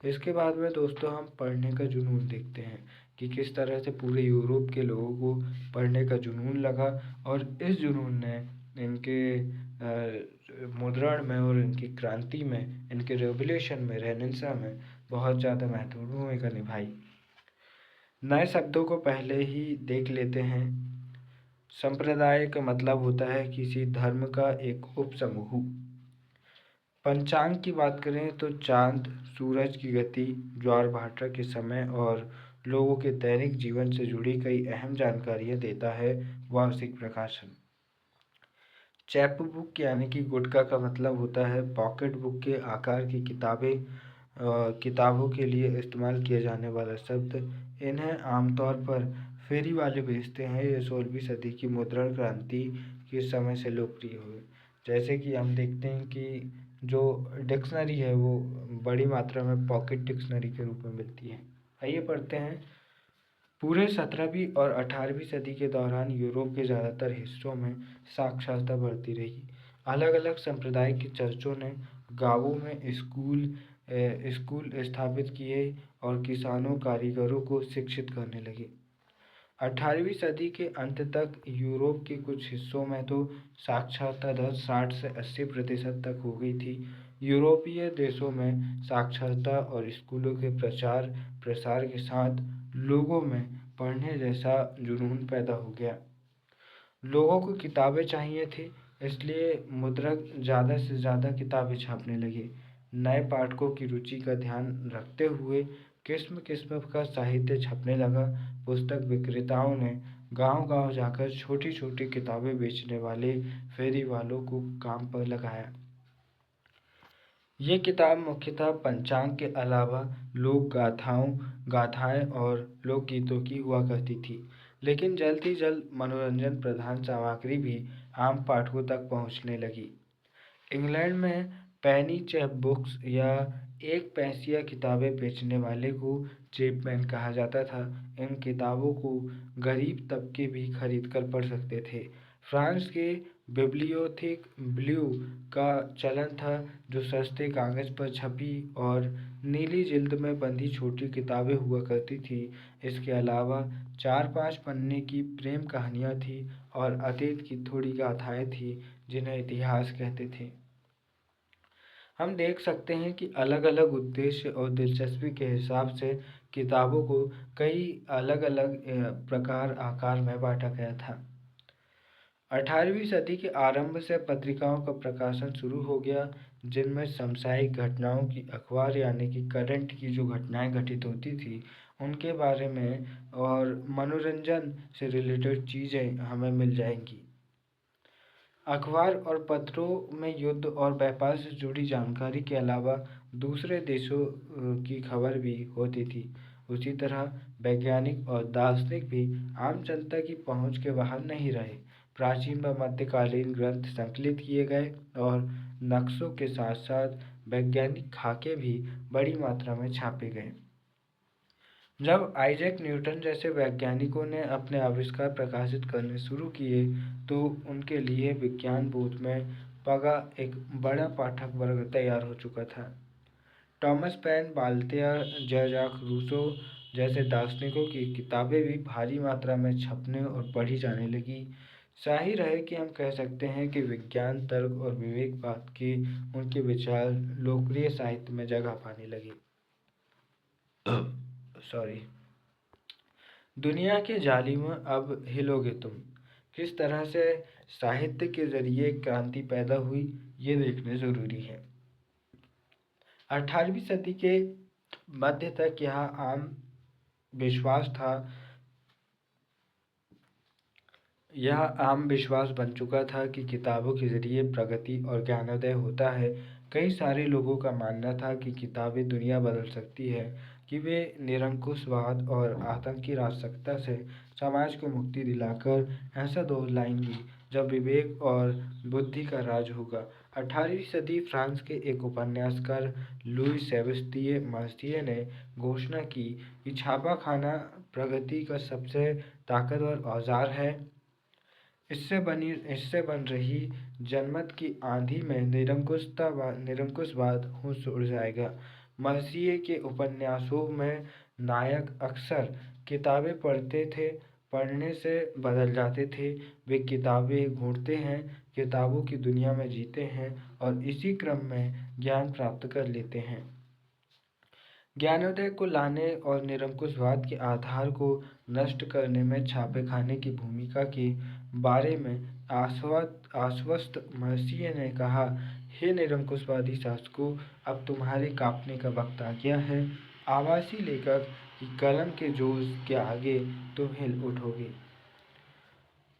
इसके बाद में दोस्तों हम पढ़ने का जुनून देखते हैं कि किस तरह से पूरे यूरोप के लोगों को पढ़ने का जुनून लगा और इस जुनून ने इनके मुद्रण में और इनकी क्रांति में, इनके रेवोल्यूशन में, रेनेसां में बहुत ज़्यादा महत्वपूर्ण भूमिका निभाई। नए शब्दों को पहले ही देख लेते हैं। संप्रदाय का मतलब होता है किसी धर्म का एक उपसमूह। पंचांग की बात करें तो चांद, सूरज की गति, ज्वार भाटा के समय और लोगों के दैनिक जीवन से जुड़ी कई अहम जानकारियां देता है वार्षिक प्रकाशन। चैप बुक यानी कि गुटका का मतलब होता है पॉकेट बुक के आकार की किताबों के लिए इस्तेमाल किया जाने वाला शब्द। इन्हें आमतौर पर फेरी वाले बेचते हैं। ये 16वीं सदी की मुद्रण क्रांति के समय से लोकप्रिय हुए। जैसे कि हम देखते हैं कि जो डिक्शनरी है वो बड़ी मात्रा में पॉकेट डिक्शनरी के रूप में मिलती है। आइए पढ़ते हैं। पूरे 17वीं और 18वीं सदी के दौरान यूरोप के ज़्यादातर हिस्सों में साक्षरता बढ़ती रही। अलग अलग संप्रदाय के चर्चों ने गांवों में स्कूल स्थापित किए और किसानों कारीगरों को शिक्षित करने लगे। 18वीं सदी के अंत तक यूरोप के कुछ हिस्सों में तो साक्षरता दर 60 से 80% तक हो गई थी। यूरोपीय देशों में साक्षरता और स्कूलों के प्रचार प्रसार के साथ लोगों में पढ़ने जैसा जुनून पैदा हो गया। लोगों को किताबें चाहिए थी, इसलिए मुद्रक ज़्यादा से ज़्यादा किताबें छापने लगे। नए पाठकों की रुचि का ध्यान रखते हुए किस्म किस्म का साहित्य छपने लगा। पुस्तक विक्रेताओं ने गांव-गांव जाकर छोटी-छोटी किताबें बेचने वाले फेरी वालों को काम पर लगाया। ये किताब मुख्यतः पंचांग के अलावा लोक गाथाएं और लोकगीतों की हुआ करती थी, लेकिन जल्द ही जल्द मनोरंजन प्रधान सामग्री भी आम पाठकों तक पहुंचने लगी। इंग्लैंड में पेनी चेप बुक्स या 1 पैसिया किताबें बेचने वाले को चैपमैन कहा जाता था। इन किताबों को गरीब तबके भी खरीदकर पढ़ सकते थे। फ्रांस के बिब्लियोथेक ब्लू का चलन था, जो सस्ते कागज पर छपी और नीली जिल्द में बंधी छोटी किताबें हुआ करती थी। इसके अलावा 4-5 पन्ने की प्रेम कहानियाँ थीं और अतीत की थोड़ी गाथाएं थीं जिन्हें इतिहास कहते थे। हम देख सकते हैं कि अलग-अलग उद्देश्य और दिलचस्पी के हिसाब से किताबों को कई अलग-अलग प्रकार आकार में बांटा गया था। 18वीं सदी के आरंभ से पत्रिकाओं का प्रकाशन शुरू हो गया। जिनमें समसामयिक घटनाओं की अखबार यानी कि करंट की जो घटनाएं घटित होती थी उनके बारे में और मनोरंजन से रिलेटेड चीज़ें हमें मिल जाएंगी। अखबार और पत्रों में युद्ध और व्यापार से जुड़ी जानकारी के अलावा दूसरे देशों की खबर भी होती थी। उसी तरह वैज्ञानिक और दार्शनिक भी आम जनता की पहुंच के बाहर नहीं रहे। प्राचीन व मध्यकालीन ग्रंथ संकलित किए गए और नक्शों के साथ साथ वैज्ञानिक खाके भी बड़ी मात्रा में छापे गए। जब आइजैक न्यूटन जैसे वैज्ञानिकों ने अपने आविष्कार प्रकाशित करने शुरू किए तो उनके लिए विज्ञान बोध में पगा एक बड़ा पाठक वर्ग तैयार हो चुका था। टॉमस पेन, बाल्तेयर, जैक रूसो जैसे दार्शनिकों की किताबें भी भारी मात्रा में छपने और पढ़ी जाने लगी। जाहिर है कि हम कह सकते हैं कि विज्ञान, तर्क और विवेकवाद के उनके विचार लोकप्रिय साहित्य में जगह पाने लगे। सॉरी। दुनिया के जालिम अब हिलोगे तुम। किस तरह से साहित्य के जरिए क्रांति पैदा हुई ये देखने जरूरी है। 18वीं सदी के मध्य तक यह विश्वास था यह आम विश्वास बन चुका था कि किताबों के जरिए प्रगति और ज्ञानोदय होता है। कई सारे लोगों का मानना था कि किताबें दुनिया बदल सकती है, कि वे निरंकुशवाद और आतंकी राजसत्ता से समाज को मुक्ति दिलाकर ऐसा दौर लाएंगी जब विवेक और बुद्धि का राज होगा। 18वीं सदी फ्रांस के एक उपन्यासकार लुई सेबेस्तिये ने घोषणा की कि छापाखाना प्रगति का सबसे ताकतवर औजार है। इससे बन रही जनमत की आंधी में निरंकुशवाद होश उड़ जाएगा। मसीह के उपन्यासों में नायक अक्सर किताबें पढ़ने से बदल जाते थे। वे किताबें ढूंढते हैं, किताबों की दुनिया में जीते हैं और इसी क्रम में ज्ञान प्राप्त कर लेते हैं। ज्ञानोदय को लाने और निरंकुशवाद के आधार को नष्ट करने में छापेखाने की भूमिका के बारे में आश्वस्त मसीह ने कहा, हे निरंकुशवादी शासकों, अब तुम्हारे कांपने का वक्त आ गया है। आवासी लेखक की कलम के जोश के आगे तुम हिल उठोगे।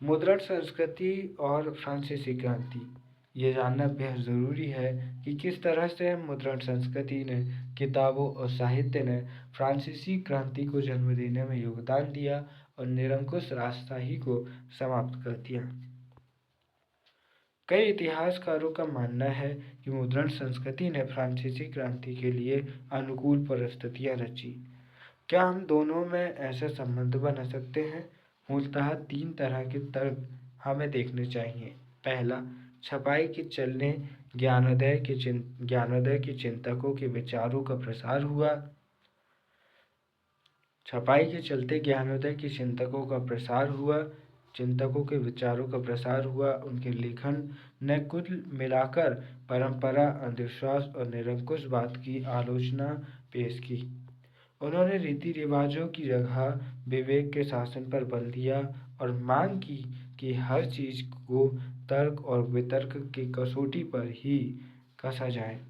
मुद्रण संस्कृति और फ्रांसीसी क्रांति। ये जानना बेहद ज़रूरी है कि किस तरह से मुद्रण संस्कृति ने, किताबों और साहित्य ने फ्रांसीसी क्रांति को जन्म देने में योगदान दिया और निरंकुश राजशाही को समाप्त कर दिया। कई इतिहासकारों का मानना है कि मुद्रण संस्कृति ने फ्रांसीसी क्रांति के लिए अनुकूल परिस्थितियां रची। क्या हम दोनों में ऐसे संबंध बना सकते हैं? मूलतः 3 तरह के तर्क हमें देखने चाहिए। पहला, छपाई के चलने ज्ञानोदय के चिंतकों के विचारों का प्रसार हुआ। छपाई के चलते ज्ञानोदय के चिंतकों के विचारों का प्रसार हुआ। उनके लेखन ने कुल मिलाकर परंपरा, अंधविश्वास और निरंकुशवाद की आलोचना पेश की। उन्होंने रीति रिवाजों की जगह विवेक के शासन पर बल दिया और मांग की कि हर चीज को तर्क और वितर्क की कसौटी पर ही कसा जाए।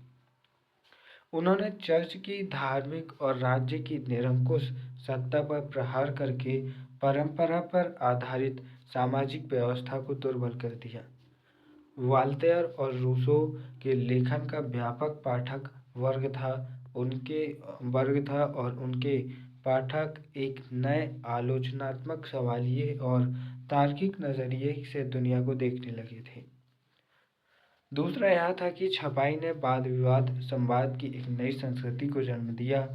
उन्होंने चर्च की धार्मिक और राज्य की निरंकुश सत्ता पर प्रहार करके परंपरा पर आधारित सामाजिक व्यवस्था को दुर्बल कर दिया। वाल्तेयर और रूसो के लेखन का व्यापक पाठक वर्ग था और उनके पाठक एक नए आलोचनात्मक, सवालिये और तार्किक नजरिए से दुनिया को देखने लगे थे। दूसरा यह था कि छपाई ने वाद विवाद संवाद की एक नई संस्कृति को जन्म दिया।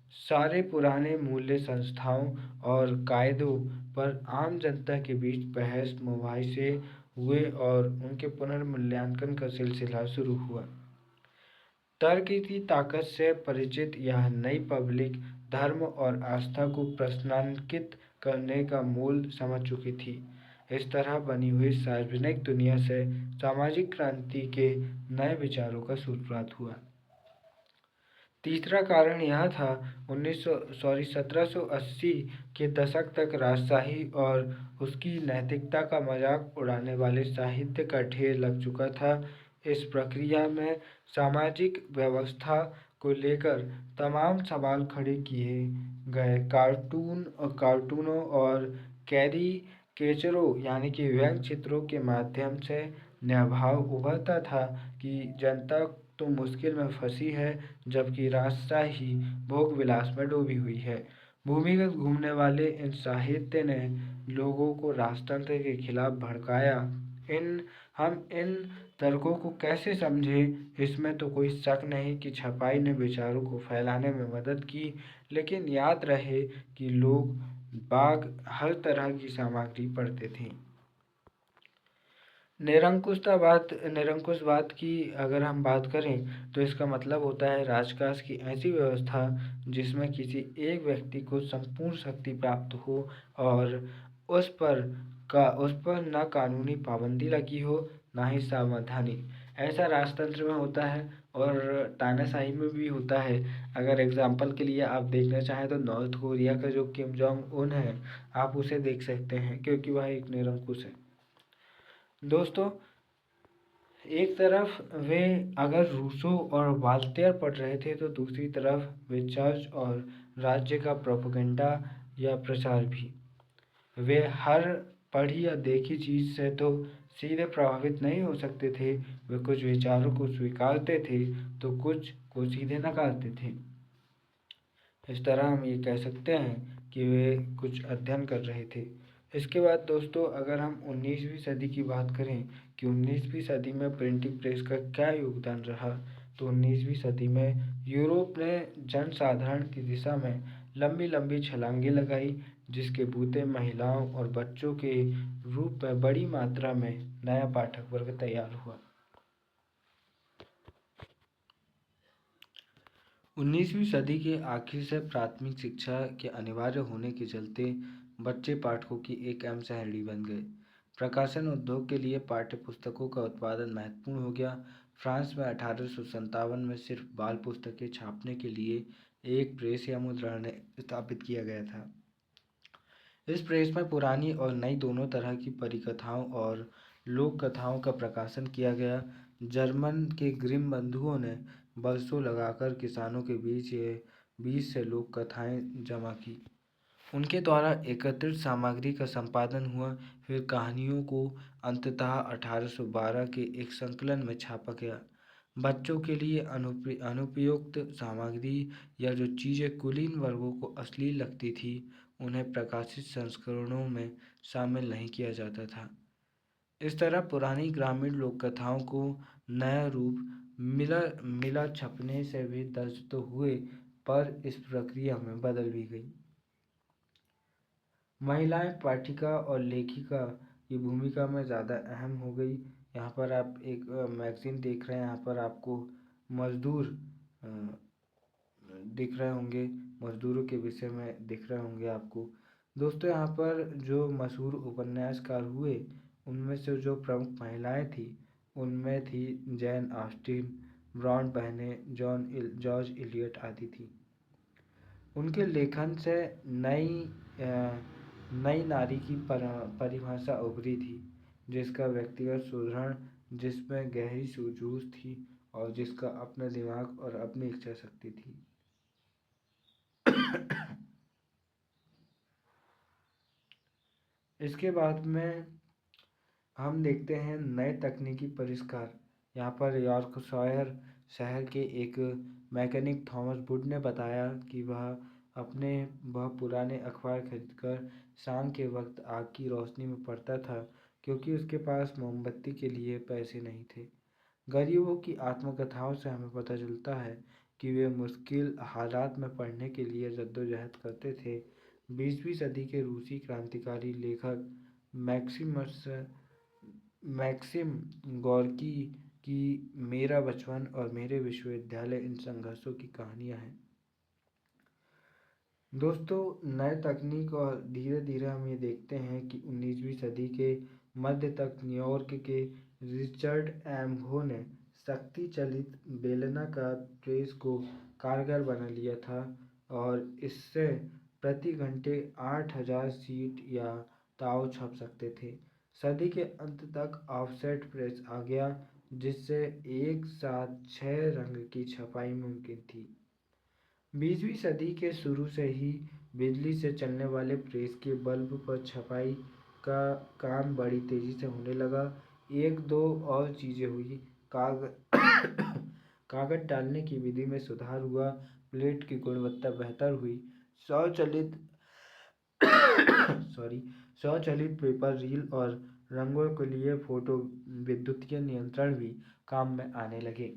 सारे पुराने मूल्य, संस्थाओं और कायदों पर आम जनता के बीच बहस मुबाहिसे हुए और उनके पुनर्मूल्यांकन का सिलसिला शुरू हुआ। तर्क की ताकत से परिचित यह नई पब्लिक धर्म और आस्था को प्रश्नांकित करने का मूल समझ चुकी थी। इस तरह बनी हुई सार्वजनिक दुनिया से सामाजिक क्रांति के नए विचारों का सूत्रपात हुआ। तीसरा कारण यह था 1780 के दशक तक राजशाही और उसकी नैतिकता का मजाक उड़ाने वाले साहित्य का ढेर लग चुका था। इस प्रक्रिया में सामाजिक व्यवस्था को लेकर तमाम सवाल खड़े किए गए। कार्टूनों और कैरिकेचरों यानी कि व्यंग्य चित्रों के माध्यम से यह भाव उभरता था कि जनता तो मुश्किल में फंसी है, जबकि रास्ता ही भोग विलास में डूबी हुई है। भूमिगत घूमने वाले इन साहित्य ने लोगों को राजतंत्र के खिलाफ भड़काया। इन हम इन तर्कों को कैसे समझें, इसमें तो कोई शक नहीं कि छपाई ने विचारों को फैलाने में मदद की, लेकिन याद रहे कि लोग बाग हर तरह की सामग्री पढ़ते थे। निरंकुशवाद की अगर हम बात करें तो इसका मतलब होता है राजकाज की ऐसी व्यवस्था जिसमें किसी एक व्यक्ति को संपूर्ण शक्ति प्राप्त हो और उस पर उस पर ना कानूनी पाबंदी लगी हो, ना ही सावधानी। ऐसा राजतंत्र में होता है और तानाशाही में भी होता है। अगर एग्जाम्पल के लिए आप देखना चाहें तो नॉर्थ कोरिया का जो किम जोंग उन है, आप उसे देख सकते हैं, क्योंकि वह एक निरंकुश है। दोस्तों, एक तरफ वे अगर रूसो और वाल्टेयर पढ़ रहे थे तो दूसरी तरफ वे चर्च और राज्य का प्रोपेगेंडा या प्रचार भी। वे हर पढ़ी या देखी चीज से तो सीधे प्रभावित नहीं हो सकते थे। वे कुछ विचारों को स्वीकारते थे तो कुछ को सीधे नकारते थे। इस तरह हम ये कह सकते हैं कि वे कुछ अध्ययन कर रहे थे। इसके बाद दोस्तों, अगर हम 19वीं सदी की बात करें कि 19वीं सदी में प्रिंटिंग प्रेस का क्या योगदान रहा, तो 19वीं सदी में यूरोप ने जनसाधारण की दिशा में लंबी लंबी छलांगें लगाई, जिसके बूते महिलाओं और बच्चों के रूप में बड़ी मात्रा में नया पाठक वर्ग तैयार हुआ। 19वीं सदी के आखिर से प्राथमिक शिक्षा के अनिवार्य होने के चलते बच्चे पाठकों की एक अहम श्रेणी बन गए। प्रकाशन उद्योग के लिए पाठ्य पुस्तकों का उत्पादन महत्वपूर्ण हो गया। फ्रांस में 1857 में सिर्फ बाल पुस्तकें छापने के लिए एक प्रेस या मुद्रणालय स्थापित किया गया था। इस प्रेस में पुरानी और नई दोनों तरह की परिकथाओं और लोक कथाओं का प्रकाशन किया गया। जर्मन के ग्रिम बंधुओं ने बरसों लगाकर किसानों के बीच से लोक कथाएं जमा की। उनके द्वारा एकत्रित सामग्री का संपादन हुआ, फिर कहानियों को अंततः 1812 के एक संकलन में छापा गया। बच्चों के लिए अनुपयुक्त सामग्री या जो चीज़ें कुलीन वर्गों को अश्लील लगती थी, उन्हें प्रकाशित संस्करणों में शामिल नहीं किया जाता था। इस तरह पुरानी ग्रामीण लोक कथाओं को नया रूप मिला छपने से भी दर्ज तो हुए, पर इस प्रक्रिया में बदल भी गई। महिलाएं पाठिका और लेखिका की भूमिका में ज़्यादा अहम हो गई। यहाँ पर आप एक मैगज़ीन देख रहे हैं, यहाँ पर आपको मजदूर दिख रहे होंगे, मजदूरों के विषय में दिख रहे होंगे आपको। दोस्तों, यहाँ पर जो मशहूर उपन्यासकार हुए, उनमें से जो प्रमुख महिलाएं थी, उनमें थी जैन ऑस्टिन, ब्राउन बहनें, जॉर्ज इलियट आदि थी। उनके लेखन से नई नारी की परिभाषा उभरी थी, जिसका व्यक्तिगत सुदृढ़, जिसमें गहरी सूझबूझ थी और जिसका अपना दिमाग और अपनी इच्छा शक्ति थी। इसके बाद में हम देखते हैं नए तकनीकी परिष्कार। यहाँ पर यॉर्कशायर शहर के एक मैकेनिक थॉमस वुड ने बताया कि वह पुराने अखबार खरीदकर शाम के वक्त आग की रोशनी में पढ़ता था, क्योंकि उसके पास मोमबत्ती के लिए पैसे नहीं थे। गरीबों की आत्मकथाओं से हमें पता चलता है कि वे मुश्किल हालात में पढ़ने के लिए जद्दोजहद करते थे। 20वीं सदी के रूसी क्रांतिकारी लेखक मैक्सिम गोर्की की मेरा बचपन और मेरे विश्वविद्यालय इन संघर्षों की कहानियाँ हैं। दोस्तों, नए तकनीक और धीरे धीरे हम ये देखते हैं कि 19वीं सदी के मध्य तक न्यूयॉर्क के रिचर्ड एम हो ने शक्ति चलित बेलनाकार प्रेस को कारगर बना लिया था और इससे प्रति घंटे 8000 शीट या ताव छप सकते थे। सदी के अंत तक ऑफसेट प्रेस आ गया, जिससे एक साथ 6 रंग की छपाई मुमकिन थी। 20वीं सदी के शुरू से ही बिजली से चलने वाले प्रेस के बल्ब पर छपाई का काम बड़ी तेजी से होने लगा। एक दो और चीज़ें हुई। कागज कागज डालने की विधि में सुधार हुआ। प्लेट की गुणवत्ता बेहतर हुई। स्वचालित सॉरी स्वचालित पेपर रील और रंगों के लिए फोटो विद्युतीय नियंत्रण भी काम में आने लगे।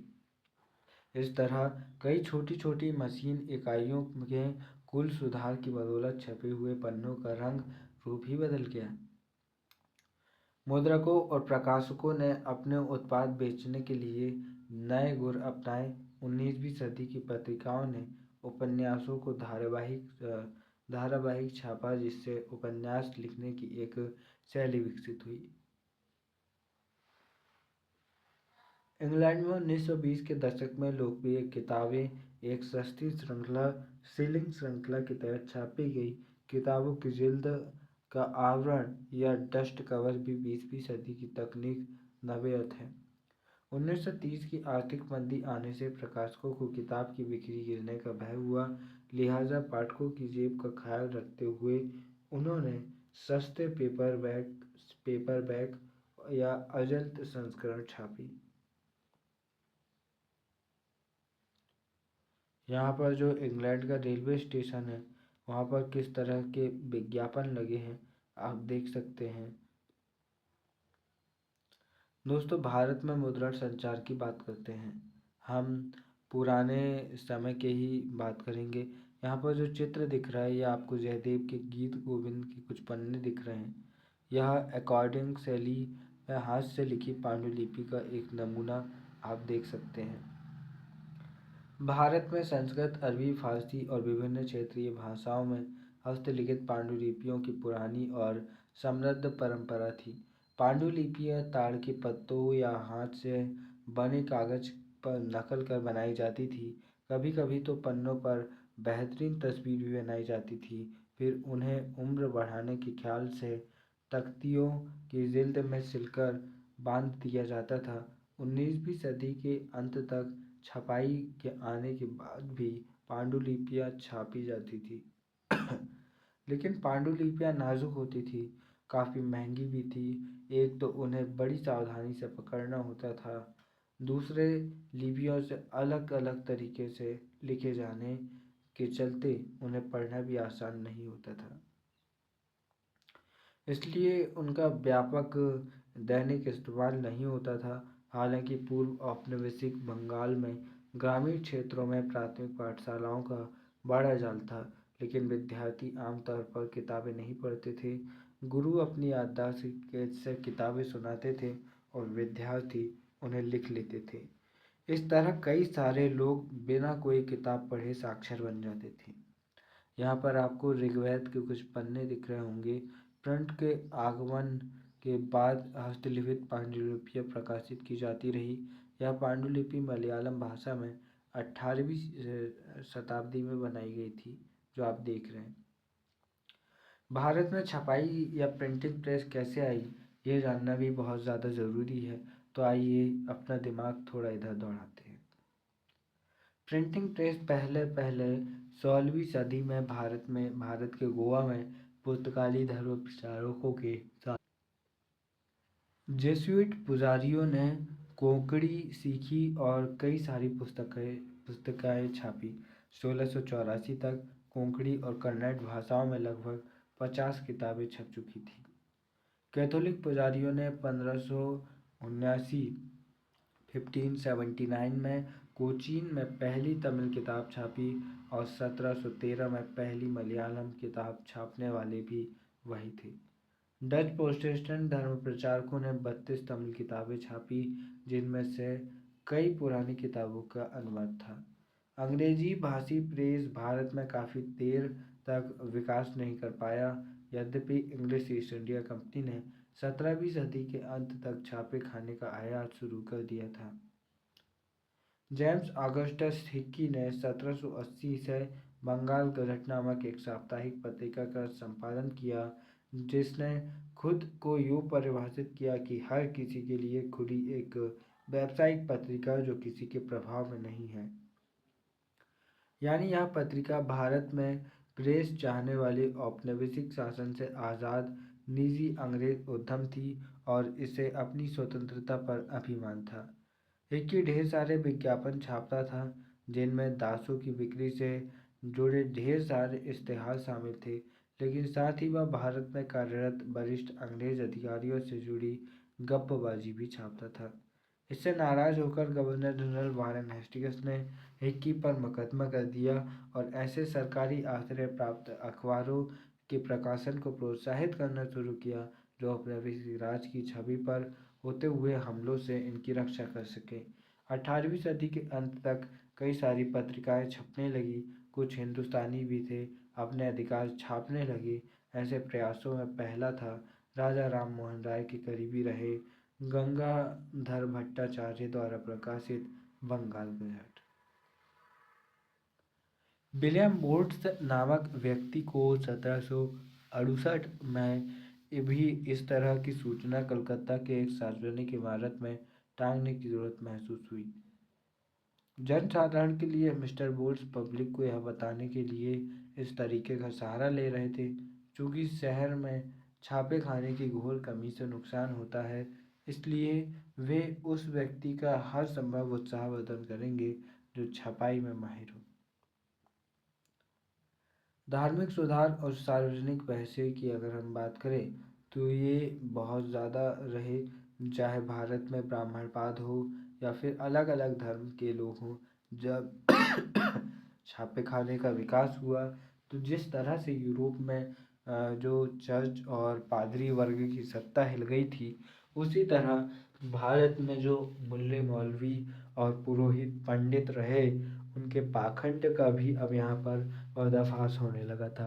इस तरह कई छोटी छोटी मशीन इकाइयों के कुल सुधार की बदौलत छपे हुए पन्नों का रंग रूप ही बदल गया। मुद्रकों और प्रकाशकों ने अपने उत्पाद बेचने के लिए नए गुर अपनाए। 19वीं सदी की पत्रिकाओं ने उपन्यासों को धारावाहिक छापा, जिससे उपन्यास लिखने की एक शैली विकसित हुई। इंग्लैंड में 1920 के दशक में लोकप्रिय किताबें एक सस्ती श्रृंखला सीलिंग श्रृंखला के तहत छापी गई। किताबों की जिल्द का आवरण या डस्ट कवर भी 20वीं सदी की तकनीक नवेयत है। 1930 की आर्थिक मंदी आने से प्रकाशकों को किताब की बिक्री गिरने का भय हुआ। लिहाजा पाठकों की जेब का ख्याल रखते हुए उन्होंने सस्ते पेपरबैक या अजल्ट संस्करण छापी। यहाँ पर जो इंग्लैंड का रेलवे स्टेशन है, वहाँ पर किस तरह के विज्ञापन लगे हैं आप देख सकते हैं। दोस्तों, भारत में मुद्रण संचार की बात करते हैं। हम पुराने समय के ही बात करेंगे। यहाँ पर जो चित्र दिख रहा है, ये आपको जयदेव के गीत गोविंद के कुछ पन्ने दिख रहे हैं। यह अकॉर्डिंग शैली में हाथ से लिखी पांडुलिपि का एक नमूना आप देख सकते हैं। भारत में संस्कृत, अरबी, फारसी और विभिन्न क्षेत्रीय भाषाओं में हस्तलिखित पांडुलिपियों की पुरानी और समृद्ध परंपरा थी। पांडुलिपियां ताड़ के पत्तों या हाथ से बने कागज पर नकल कर बनाई जाती थी। कभी कभी तो पन्नों पर बेहतरीन तस्वीर भी बनाई जाती थी। फिर उन्हें उम्र बढ़ाने के ख्याल से तख्तियों की जिल्द में सिलकर बांध दिया जाता था। 19वीं सदी के अंत तक छपाई के आने के बाद भी पांडुलिपियां छापी जाती थी। लेकिन पांडुलिपियां नाजुक होती थी, काफ़ी महंगी भी थी। एक तो उन्हें बड़ी सावधानी से पकड़ना होता था, दूसरे लिपियों से अलग अलग तरीके से लिखे जाने के चलते उन्हें पढ़ना भी आसान नहीं होता था। इसलिए उनका व्यापक दैनिक इस्तेमाल नहीं होता था। हालांकि पूर्व औपनिवेशिक बंगाल में ग्रामीण क्षेत्रों में प्राथमिक पाठशालाओं का बड़ा जाल था, लेकिन विद्यार्थी आमतौर पर किताबें नहीं पढ़ते थे। गुरु अपनी याददाश्त से किताबें सुनाते थे और विद्यार्थी उन्हें लिख लेते थे। इस तरह कई सारे लोग बिना कोई किताब पढ़े साक्षर बन जाते थे। यहाँ पर आपको ऋग्वेद के कुछ पन्ने दिख रहे होंगे। प्रिंट के आगमन के बाद हस्तलिखित पांडुलिपियाँ प्रकाशित की जाती रही। यह पांडुलिपि मलयालम भाषा में 18वीं शताब्दी में बनाई गई थी, जो आप देख रहे हैं। भारत में छपाई या प्रिंटिंग प्रेस कैसे आई, ये जानना भी बहुत ज़्यादा ज़रूरी है। तो आइए अपना दिमाग थोड़ा इधर दौड़ाते हैं। प्रिंटिंग प्रेस पहले पहले 16वीं सदी में भारत के गोवा में पुर्तगाली धर्म प्रचारकों के साथ जेसुइट पुजारियों ने कोंकणी सीखी और कई सारी पुस्तकें छापी। 1684 तक कोंकणी और कन्नड़ भाषाओं में लगभग 50 किताबें छप चुकी थीं। कैथोलिक पुजारियों ने 1579 में कोचीन में पहली तमिल किताब छापी और 1713 में पहली मलयालम किताब छापने वाले भी वही थे। डच प्रोटेस्टेंट धर्म प्रचारकों ने 32 तमिल किताबें छापी, जिनमें से कई पुरानी किताबों का अनुवाद था। अंग्रेजी भाषी प्रेस भारत में काफ़ी देर तक विकास नहीं कर पाया। यद्यपि इंग्लिश ईस्ट इंडिया कंपनी ने 17वीं सदी के अंत तक छापे खाने का आयात शुरू कर दिया था। जेम्स ऑगस्टस हिक्की ने 1780 से बंगाल गजट नामक एक साप्ताहिक पत्रिका का संपादन किया, जिसने खुद को यूँ परिभाषित किया कि हर किसी के लिए खुली एक व्यावसायिक पत्रिका जो किसी के प्रभाव में नहीं है। यानी यह पत्रिका भारत में प्रेस चाहने वाली औपनिवेशिक शासन से आज़ाद निजी अंग्रेज उद्यम थी और इसे अपनी स्वतंत्रता पर अभिमान था। हिक्की ढेर सारे विज्ञापन छापता था जिनमें दासों की बिक्री से जुड़े ढेर सारे इश्तेहार शामिल थे, लेकिन साथ ही वह भारत में कार्यरत वरिष्ठ अंग्रेज अधिकारियों से जुड़ी गप्पबाजी भी छापता था। इससे नाराज होकर गवर्नर जनरल वारेन हेस्टिंग्स ने हिक्की पर मुकदमा कर दिया और ऐसे सरकारी आश्रय प्राप्त अखबारों के प्रकाशन को प्रोत्साहित करना शुरू किया जो औपनिवेशिक राज की छवि पर होते हुए हमलों से इनकी रक्षा कर सके। 18वीं सदी के अंत तक कई सारी पत्रिकाएं छपने लगी। कुछ हिंदुस्तानी भी थे अपने अधिकार छापने लगे। ऐसे प्रयासों में पहला था राजा राम मोहन राय के करीबी रहे गंगाधर भट्टाचार्य द्वारा प्रकाशित बंगाल गजट। विलियम वुड्स नामक व्यक्ति को 1768 में भी इस तरह की सूचना कलकत्ता के एक सार्वजनिक इमारत में टांगने की जरूरत महसूस हुई। जनसाधारण के लिए मिस्टर वुड्स पब्लिक को यह बताने के लिए इस तरीके का सहारा ले रहे थे चूँकि शहर में छापे खाने की घोर कमी से नुकसान होता है, इसलिए वे उस व्यक्ति का हर संभव उत्साहवर्धन करेंगे जो छपाई में माहिर हो। धार्मिक सुधार और सार्वजनिक पैसे की अगर हम बात करें तो ये बहुत ज़्यादा रहे, चाहे भारत में ब्राह्मणवाद हो या फिर अलग अलग धर्म के लोग हों। जब छापे खाने का विकास हुआ तो जिस तरह से यूरोप में जो चर्च और पादरी वर्ग की सत्ता हिल गई थी, उसी तरह भारत में जो मुल्ले मौलवी और पुरोहित पंडित रहे उनके पाखंड का भी अब यहाँ पर पर्दाफाश होने लगा था।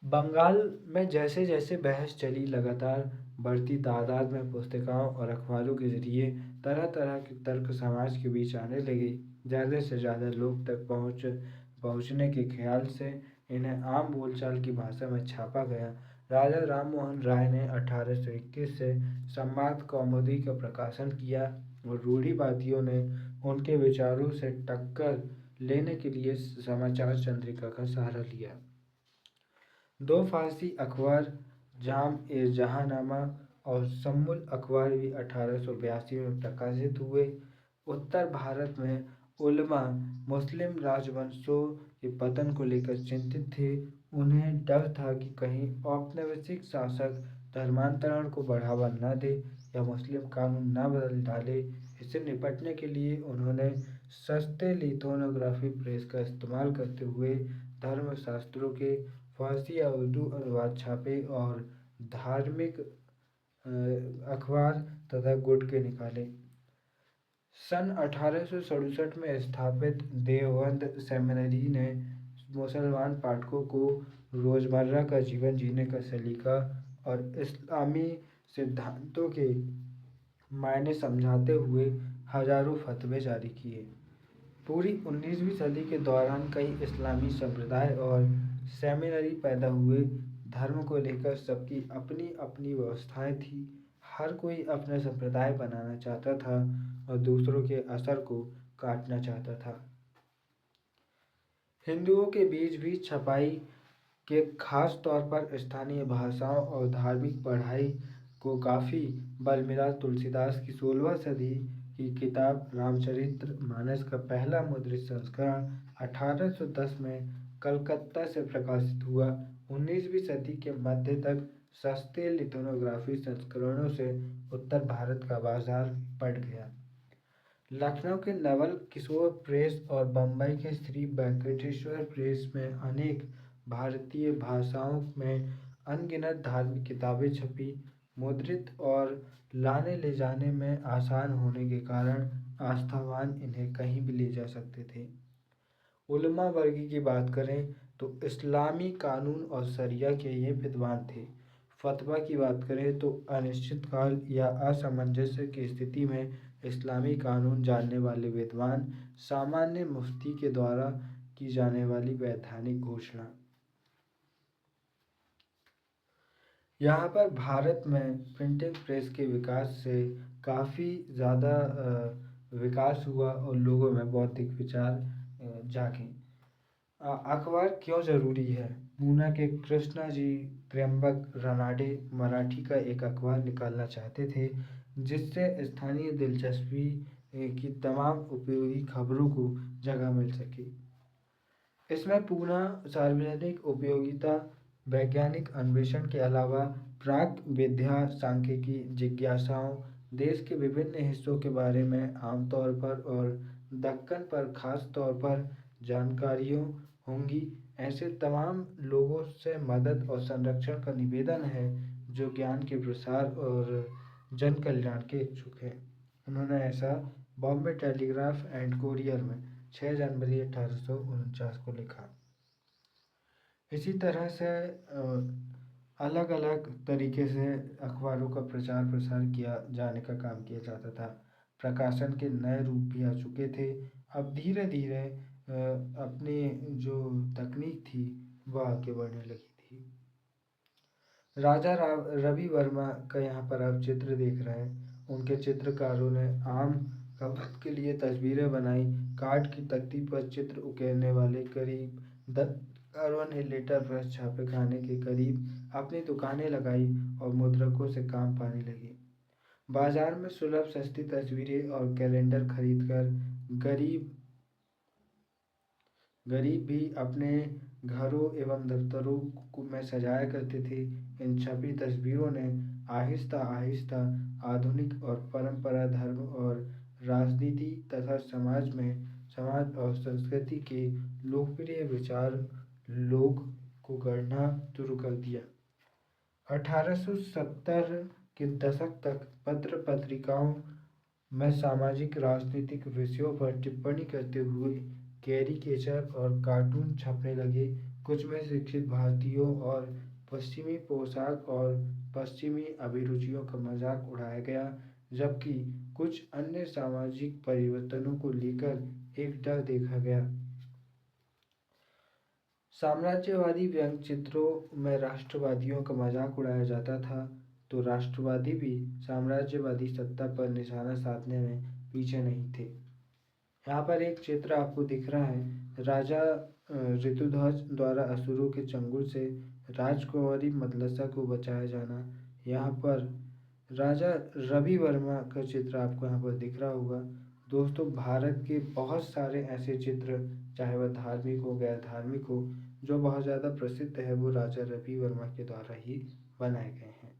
बंगाल में जैसे जैसे बहस चली, लगातार बढ़ती तादाद में पुस्तिकाओं और अखबारों के जरिए तरह तरह के तर्क समाज के बीच आने लगे। ज़्यादा से ज़्यादा लोग तक पहुँचने के ख्याल से इन्हें आम बोलचाल की भाषा में छापा गया। राजा राम मोहन राय ने 1821 से संवाद कौमुदी का प्रकाशन किया और रूढ़िवादियों ने उनके विचारों से टक्कर लेने के लिए समाचार चंद्रिका का सहारा लिया। दो फारसी अखबार जाम ए जहांनामा और सम्मुल अखबार भी 1882 में प्रकाशित हुए। उत्तर भारत में उलमा मुस्लिम राजवंशों के पतन को लेकर चिंतित थे। उन्हें डर था कि कहीं औपनिवेशिक शासक धर्मांतरण को बढ़ावा न दे या मुस्लिम कानून न बदल डाले। इससे निपटने के लिए उन्होंने सस्ते लिथोग्राफी प्रेस का इस्तेमाल करते हुए धर्मशास्त्रों के फारसी या उर्दू अनुवाद छापे और धार्मिक अखबार तथा गुटके निकाले। सन 1867 में स्थापित देवबंद सेमिनरी ने मुसलमान पाठकों को रोज़मर्रा का जीवन जीने का सलीका और इस्लामी सिद्धांतों के मायने समझाते हुए हजारों फतवे जारी किए। पूरी 19वीं सदी के दौरान कई इस्लामी संप्रदाय और सेमिनरी पैदा हुए। धर्म को लेकर सबकी अपनी अपनी व्यवस्थाएं थी। हर कोई अपना संप्रदाय बनाना चाहता था और दूसरों के असर को काटना चाहता था। हिंदुओं के बीच भी छपाई के खास तौर पर स्थानीय भाषाओं और धार्मिक पढ़ाई को काफ़ी बल मिला। तुलसीदास की 16वीं सदी की किताब रामचरित्र मानस का पहला मुद्रित संस्करण 1810 में कलकत्ता से प्रकाशित हुआ। 19वीं सदी के मध्य तक सस्ते लिथोग्राफी संस्करणों से उत्तर भारत का बाजार बढ़ गया। लखनऊ के नवल किशोर प्रेस और बम्बई के श्री वेंकटेश्वर प्रेस में अनेक भारतीय भाषाओं में अनगिनत धार्मिक किताबें छपी। मुद्रित और लाने ले जाने में आसान होने के कारण आस्थावान इन्हें कहीं भी ले जा सकते थे। उलमा वर्ग की बात करें तो इस्लामी कानून और शरिया के ये विद्वान थे। फतवा की बात करें तो अनिश्चित काल या असमंजस की स्थिति में इस्लामी कानून जानने वाले विद्वान, सामान्य मुफ्ती के द्वारा की जाने वाली वैधानिक घोषणा। यहाँ पर भारत में प्रिंटिंग प्रेस के विकास से काफ़ी ज़्यादा विकास हुआ और लोगों में बौद्धिक विचार जागे। अखबार क्यों ज़रूरी है? पूना के कृष्णा जी त्र्यंबक रानाडे मराठी का एक अखबार निकालना चाहते थे जिससे स्थानीय दिलचस्पी की तमाम उपयोगी खबरों को जगह मिल सके। इसमें पूना सार्वजनिक उपयोगिता, वैज्ञानिक अन्वेषण के अलावा प्राक विद्या सांख्यिकी जिज्ञासाओं, देश के विभिन्न हिस्सों के बारे में आमतौर पर और दक्कन पर खास तौर पर जानकारियों होंगी। ऐसे तमाम लोगों से मदद और संरक्षण का निवेदन है जो ज्ञान के प्रसार और जन कल्याण के इच्छुक हैं। उन्होंने ऐसा बॉम्बे टेलीग्राफ एंड कोरियर में 6 जनवरी 1849 को लिखा। इसी तरह से अलग अलग तरीके से अखबारों का प्रचार प्रसार किया जाने का काम किया जाता था। प्रकाशन के नए रूप भी आ चुके थे। अब धीरे धीरे अपनी जो तकनीक थी वह आगे बढ़ने लगी थी। राजा रवि वर्मा का यहाँ पर आप चित्र देख रहे हैं। उनके चित्रकारों ने आम खपत के लिए तस्वीरें बनाई। काठ की तख्ती पर चित्र उकेरने वाले करीब 10 ने लेटर प्रेस छापे खाने के करीब अपनी दुकानें लगाई और मुद्रकों से काम पाने लगे। बाजार में सुलभ सस्ती तस्वीरें और कैलेंडर खरीदकर गरीब गरीब भी अपने घरों एवं दफ्तरों में सजाया करते थे। इन छपी तस्वीरों ने आहिस्ता आहिस्ता आधुनिक और परंपरा धर्म और राजनीति तथा समाज और संस्कृति के लोकप्रिय विचार लोग को गढ़ना शुरू कर दिया। 1870 के दशक तक पत्र पत्रिकाओं में सामाजिक राजनीतिक विषयों पर टिप्पणी करते हुए कैरिकेचर और कार्टून छपने लगे। कुछ में शिक्षित भारतीयों और पश्चिमी पोशाक और पश्चिमी अभिरुचियों का मजाक उड़ाया गया, जबकि कुछ अन्य सामाजिक परिवर्तनों को लेकर एक डर देखा गया। साम्राज्यवादी व्यंग्य चित्रों में राष्ट्रवादियों का मजाक उड़ाया जाता था, तो राष्ट्रवादी भी साम्राज्यवादी सत्ता पर निशाना साधने में पीछे नहीं थे। यहाँ पर एक चित्र आपको दिख रहा है। राजा ऋतुध्वज द्वारा असुरों के चंगुल से राजकुंवरी मदलसा को बचाया जाना। यहाँ पर राजा रवि वर्मा का चित्र आपको यहाँ पर दिख रहा होगा। दोस्तों, भारत के बहुत सारे ऐसे चित्र, चाहे वह धार्मिक हो गैर धार्मिक हो, जो बहुत ज़्यादा प्रसिद्ध है, वो राजा रवि वर्मा के द्वारा ही बनाए गए हैं।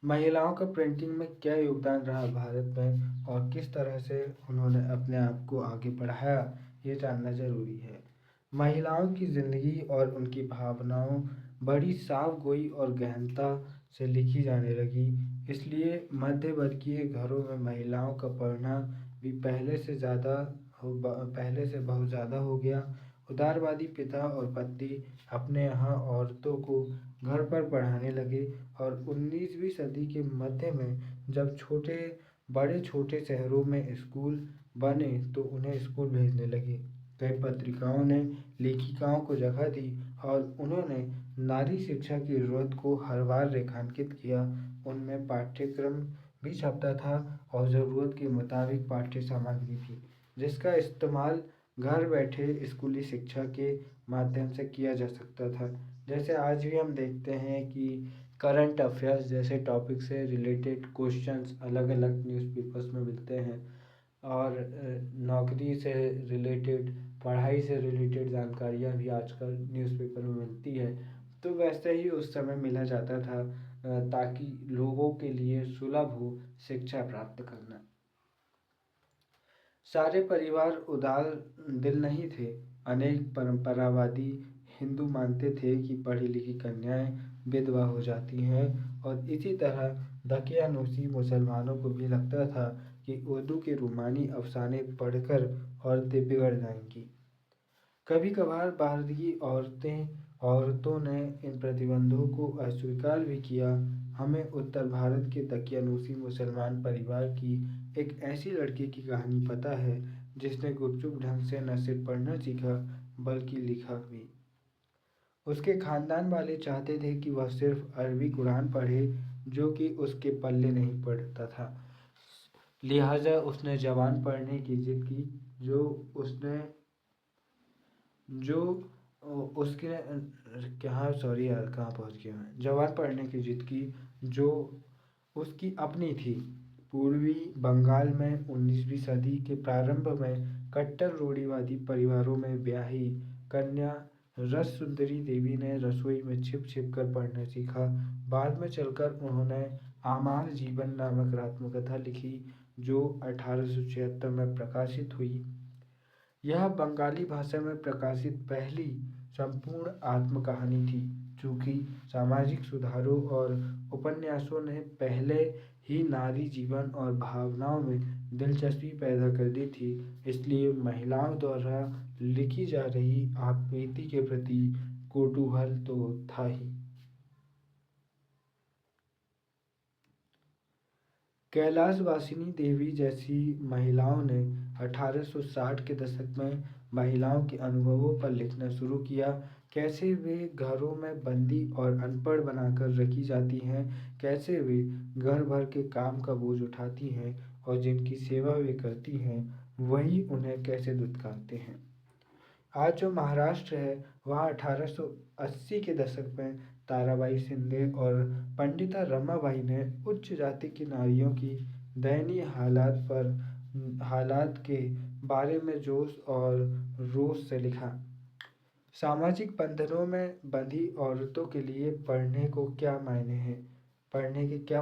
महिलाओं का प्रिंटिंग में क्या योगदान रहा भारत में और किस तरह से उन्होंने अपने आप को आगे बढ़ाया, ये जानना ज़रूरी है। महिलाओं की ज़िंदगी और उनकी भावनाओं बड़ी साफ गोई और गहनता से लिखी जाने लगी। इसलिए मध्यवर्गीय घरों में महिलाओं का पढ़ना भी पहले से बहुत ज़्यादा हो गया। उदारवादी पिता और पति अपने यहाँ औरतों को घर पर पढ़ाने लगे और 19वीं सदी के मध्य में जब बड़े छोटे शहरों में स्कूल बने तो उन्हें स्कूल भेजने लगे। कई पत्रिकाओं ने लेखिकाओं को जगह दी और उन्होंने नारी शिक्षा की जरूरत को हर बार रेखांकित किया। उनमें पाठ्यक्रम भी छपता था और ज़रूरत के मुताबिक पाठ्य सामग्री भी, जिसका इस्तेमाल घर बैठे स्कूली शिक्षा के माध्यम से किया जा सकता था। जैसे आज भी हम देखते हैं कि करंट अफेयर्स जैसे टॉपिक से रिलेटेड क्वेश्चंस अलग अलग न्यूज़पेपर्स में मिलते हैं और नौकरी से रिलेटेड, पढ़ाई से रिलेटेड जानकारियाँ भी आजकल न्यूज़पेपर में मिलती है। तो वैसे ही उस समय मिला जाता था ताकि लोगों के लिए सुलभ हो शिक्षा प्राप्त करना। सारे परिवार उदार दिल नहीं थे। अनेक परंपरावादी हिंदू मानते थे कि पढ़ी लिखी कन्याएं विधवा हो जाती हैं और इसी तरह दकियानूसी मुसलमानों को भी लगता था कि उर्दू के रूमानी अफसाने पढ़कर औरतें बिगड़ जाएंगी। कभी कभार भारतीय औरतों ने इन प्रतिबंधों को अस्वीकार भी किया। हमें उत्तर भारत के दकियानूसी मुसलमान परिवार की एक ऐसी लड़की की कहानी पता है जिसने गुपचुप ढंग से न सिर्फ पढ़ना सीखा बल्कि लिखा भी। उसके खानदान वाले चाहते थे कि वह सिर्फ अरबी कुरान पढ़े, जो कि उसके पल्ले नहीं पड़ता था। लिहाजा उसने जवान पढ़ने की जिद की, जो उसने जो उसके क्या, सॉरी यार, कहाँ पहुँच गया मैं। जवान पढ़ने की जिद की जो उसकी अपनी थी। पूर्वी बंगाल में 19वीं सदी के प्रारंभ में कट्टर रूढ़िवादी परिवारों में ब्याही कन्या रस सुंदरी देवी ने रसोई में छिप छिप कर पढ़ना सीखा। बाद में चलकर उन्होंने आमार जीवन नामक आत्मकथा लिखी, जो 1876 में प्रकाशित हुई। यह बंगाली भाषा में प्रकाशित पहली संपूर्ण आत्मकहानी थी। चूंकि सामाजिक सुधारों और उपन्यासों ने पहले ही नारी जीवन और भावनाओं में दिलचस्पी पैदा कर दी थी, इसलिए महिलाओं द्वारा लिखी जा रही आपबीती के प्रति कौतूहल तो था ही। कैलाशवासिनी देवी जैसी महिलाओं ने 1860 के दशक में महिलाओं के अनुभवों पर लिखना शुरू किया। कैसे वे घरों में बंदी और अनपढ़ बनाकर रखी जाती हैं, कैसे वे घर भर के काम का बोझ उठाती हैं और जिनकी सेवा वे करती हैं, वही उन्हें कैसे दुत्कारते हैं। आज जो महाराष्ट्र है, वहाँ 1880 के दशक में ताराबाई शिंदे और पंडिता रमाबाई ने उच्च जाति की नारियों की दयनीय हालात के बारे में जोश और रोष से लिखा। सामाजिक बंधनों में बंधी औरतों के लिए पढ़ने के क्या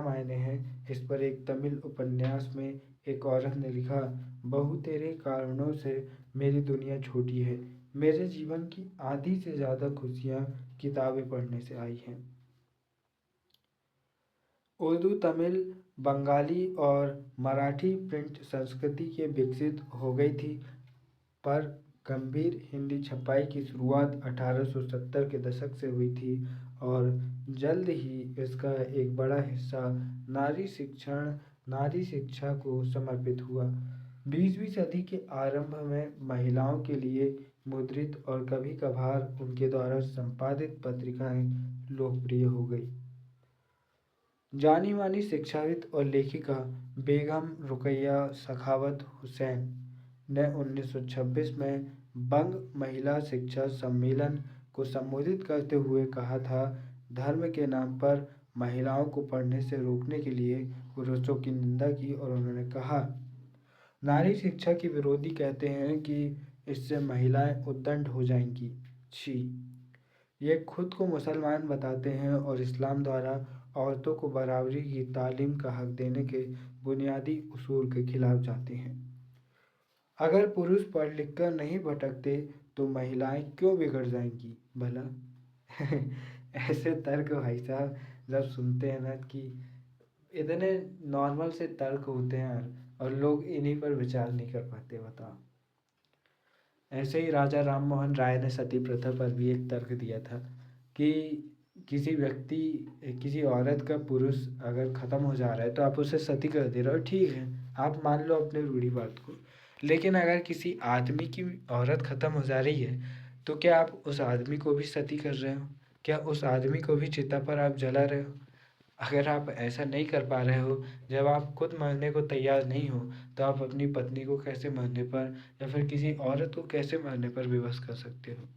मायने हैं, इस पर एक तमिल उपन्यास में एक औरत ने लिखा, बहु तेरे कारणों से मेरी दुनिया छोटी है। मेरे जीवन की आधी से ज़्यादा खुशियाँ किताबें पढ़ने से आई हैं। उर्दू, तमिल, बंगाली और मराठी प्रिंट संस्कृति के विकसित हो गई थी, पर गंभीर हिंदी छपाई की शुरुआत 1870 के दशक से हुई थी और जल्द ही इसका एक बड़ा हिस्सा नारी शिक्षा को समर्पित हुआ। 20वीं सदी के आरंभ में महिलाओं के लिए मुद्रित और कभी कभार उनके द्वारा संपादित पत्रिकाएं लोकप्रिय हो गई। जानी मानी शिक्षाविद और लेखिका बेगम रुकैया सखावत हुसैन ने 1926 में बंग महिला शिक्षा सम्मेलन को संबोधित करते हुए कहा था, धर्म के नाम पर महिलाओं को पढ़ने से रोकने के लिए पुरुषों की निंदा की और उन्होंने कहा, नारी शिक्षा के विरोधी कहते हैं कि इससे महिलाएं उद्दंड हो जाएंगी। छी! ये खुद को मुसलमान बताते हैं और इस्लाम द्वारा औरतों को बराबरी की तालीम का हक देने के बुनियादी उसूल के खिलाफ जाते हैं। अगर पुरुष पढ़ लिख कर नहीं भटकते तो महिलाएं क्यों बिगड़ जाएंगी भला। ऐसे तर्क भाई साहब जब सुनते हैं ना, कि इतने नॉर्मल से तर्क होते हैं यार, और लोग इन्हीं पर विचार नहीं कर पाते, बताओ। ऐसे ही राजा राम मोहन राय ने सती प्रथा पर भी एक तर्क दिया था कि किसी औरत का पुरुष अगर ख़त्म हो जा रहा है तो आप उसे सती कर दे रहे हो, ठीक है, आप मान लो अपने रूढ़िवाद को। लेकिन अगर किसी आदमी की औरत ख़त्म हो जा रही है तो क्या आप उस आदमी को भी सती कर रहे हो? क्या उस आदमी को भी चिता पर आप जला रहे हो? अगर आप ऐसा नहीं कर पा रहे हो, जब आप खुद मरने को तैयार नहीं हो, तो आप अपनी पत्नी को कैसे मरने पर या फिर किसी औरत को कैसे मरने पर विवश कर सकते हो?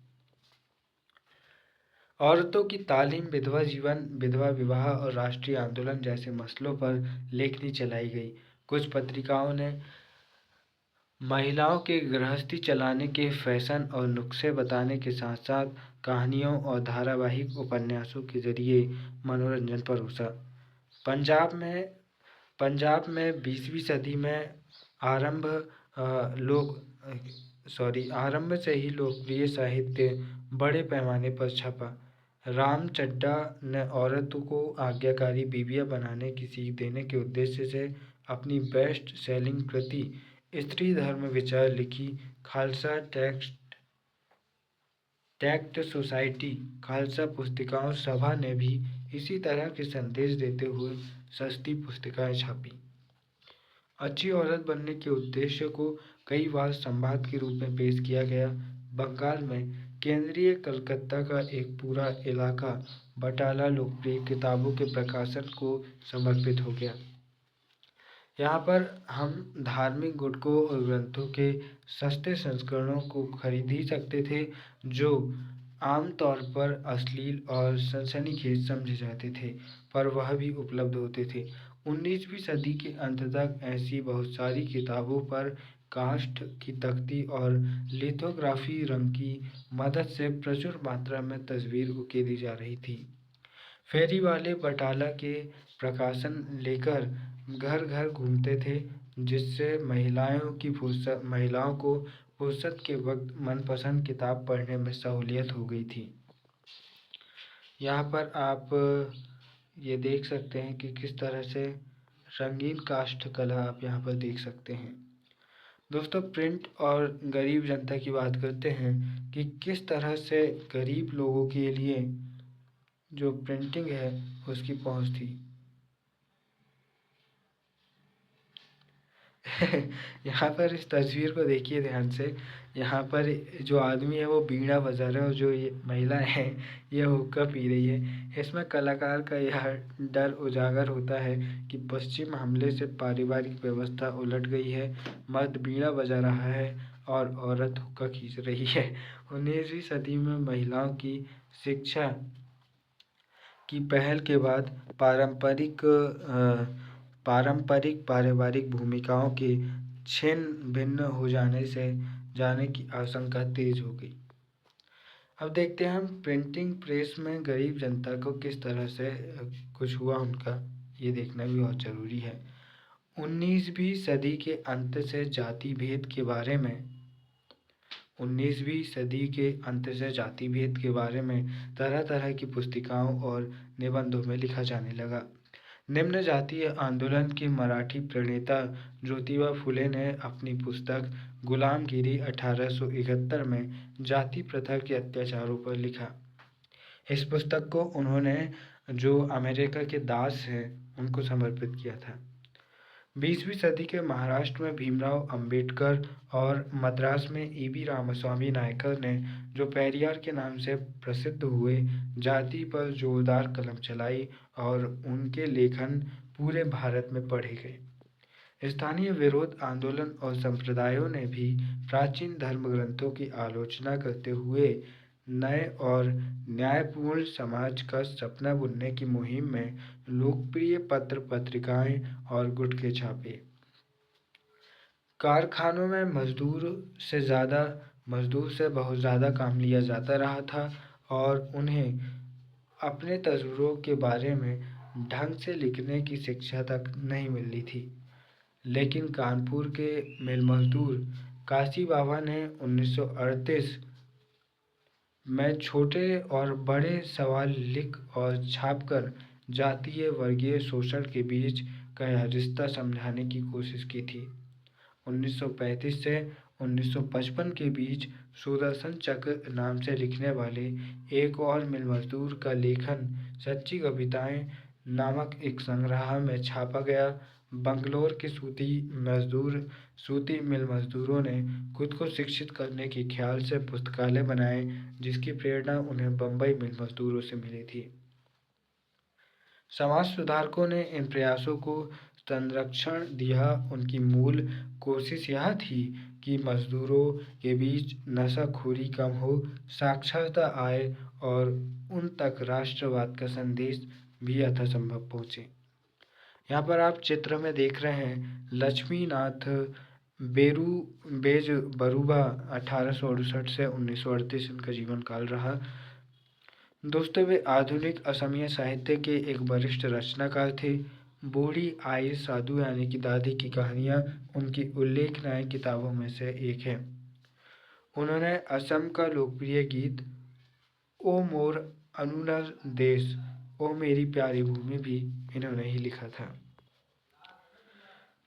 औरतों की तालीम, विधवा जीवन, विधवा विवाह और राष्ट्रीय आंदोलन जैसे मसलों पर लेखनी चलाई गई। कुछ पत्रिकाओं ने महिलाओं के गृहस्थी चलाने के फैशन और नुस्खे बताने के साथ साथ कहानियों और धारावाहिक उपन्यासों के जरिए मनोरंजन परोसा। पंजाब में 20वीं सदी में आरंभ आरंभ से ही लोकप्रिय साहित्य बड़े पैमाने पर छपा। राम चड्ढा ने औरतों को आज्ञाकारी बीवियाँ बनाने की सीख देने के उद्देश्य से अपनी बेस्ट सेलिंग कृति स्त्री धर्म विचार लिखी। खालसा टैक्ट सोसाइटी, खालसा पुस्तिकाओं सभा ने भी इसी तरह के संदेश देते हुए सस्ती पुस्तिकाएं छापी। अच्छी औरत बनने के उद्देश्य को कई बार संवाद के रूप में पेश किया गया। बंगाल में केंद्रीय कलकत्ता का एक पूरा इलाका बटाला लोकप्रिय किताबों के प्रकाशन को समर्पित हो गया। यहाँ पर हम धार्मिक गुटकों और ग्रंथों के सस्ते संस्करणों को खरीद ही सकते थे, जो आमतौर पर अश्लील और सनसनीखेज समझे जाते थे, पर वह भी उपलब्ध होते थे। 19वीं सदी के अंत तक ऐसी बहुत सारी किताबों पर काष्ठ की तख्ती और लिथोग्राफी रंग की मदद से प्रचुर मात्रा में तस्वीर उकेरी जा रही थी। फेरी वाले बटाला के प्रकाशन लेकर घर घर घूमते थे, जिससे महिलाओं को फुर्सत के वक्त मनपसंद किताब पढ़ने में सहूलियत हो गई थी। यहाँ पर आप ये देख सकते हैं कि किस तरह से रंगीन काष्ठ कला आप यहाँ पर देख सकते हैं। दोस्तों, प्रिंट और गरीब जनता की बात करते हैं कि किस तरह से गरीब लोगों के लिए जो प्रिंटिंग है उसकी पहुंच थी। यहाँ पर इस तस्वीर को देखिए ध्यान से। यहाँ पर जो आदमी है वो बीड़ा बजा रहा है और जो ये महिला है ये हुक्का पी रही है। इसमें कलाकार का यह डर उजागर होता है कि पश्चिम हमले से पारिवारिक व्यवस्था उलट गई है। मर्द बीड़ा बजा रहा है और औरत हुक्का खींच रही है। 19वीं सदी में महिलाओं की शिक्षा की पहल के बाद पारंपरिक पारिवारिक भूमिकाओं के छिन्न भिन्न हो जाने की आशंका तेज हो गई। अब देखते हैं हम प्रिंटिंग प्रेस में गरीब जनता को किस तरह से कुछ हुआ उनका, ये देखना भी बहुत ज़रूरी है। 19वीं सदी के अंत से जाति भेद के बारे में 19वीं सदी के अंत से जाति भेद के बारे में तरह तरह की पुस्तिकाओं और निबंधों में लिखा जाने लगा। निम्न जातीय आंदोलन के मराठी प्रणेता ज्योतिबा फुले ने अपनी पुस्तक गुलामगिरी 1871 में जाति प्रथा के अत्याचारों पर लिखा। इस पुस्तक को उन्होंने जो अमेरिका के दास हैं उनको समर्पित किया था। 20वीं सदी के महाराष्ट्र में भीमराव अंबेडकर और मद्रास में ईवी रामास्वामी नायकर ने जो पेरियार के नाम से प्रसिद्ध हुए, जाति पर जोरदार कलम चलाई और उनके लेखन पूरे भारत में पढ़े गए। स्थानीय विरोध आंदोलन और संप्रदायों ने भी प्राचीन धर्म ग्रंथों की आलोचना करते हुए नए और न्यायपूर्ण समाज का सपना बुनने की मुहिम में लोकप्रिय पत्र पत्रिकाएं और गुटके छापे। कारखानों में मजदूर से बहुत ज़्यादा काम लिया जाता रहा था और उन्हें अपने तजुर्बों के बारे में ढंग से लिखने की शिक्षा तक नहीं मिल रही थी। लेकिन कानपुर के मिल मजदूर काशी बाबा ने 1938 में छोटे और बड़े सवाल लिख और छापकर जातीय वर्गीय शोषण के बीच का यह रिश्ता समझाने की कोशिश की थी। 1935 से 1955 के बीच सुदर्शन चक्र नाम से लिखने वाले एक और मिल मजदूर का लेखन सच्ची कविताएं नामक एक संग्रह में छापा गया। बंगलौर के सूती मिल मजदूरों ने खुद को शिक्षित करने के ख्याल से पुस्तकालय बनाए, जिसकी प्रेरणा उन्हें बंबई मिल मजदूरों से मिली थी। समाज सुधारकों ने इन प्रयासों को संरक्षण दिया। उनकी मूल कोशिश यह थी कि मजदूरों के बीच नशाखोरी कम हो, साक्षरता आए और उन तक राष्ट्रवाद का संदेश भी यथासंभव पहुँचे। यहाँ पर आप चित्र में देख रहे हैं लक्ष्मीनाथ बेज बरुआ 1868 से 1938 इनका जीवन काल रहा। दोस्तों, वे आधुनिक असमिया साहित्य के एक वरिष्ठ रचनाकार थे। बूढ़ी आई साधु यानी कि दादी की कहानियाँ उनकी उल्लेखनीय किताबों में से एक है। उन्होंने असम का लोकप्रिय गीत ओ मोर अनुनर देश, ओ मेरी प्यारी भूमि भी इन्होंने ही लिखा था।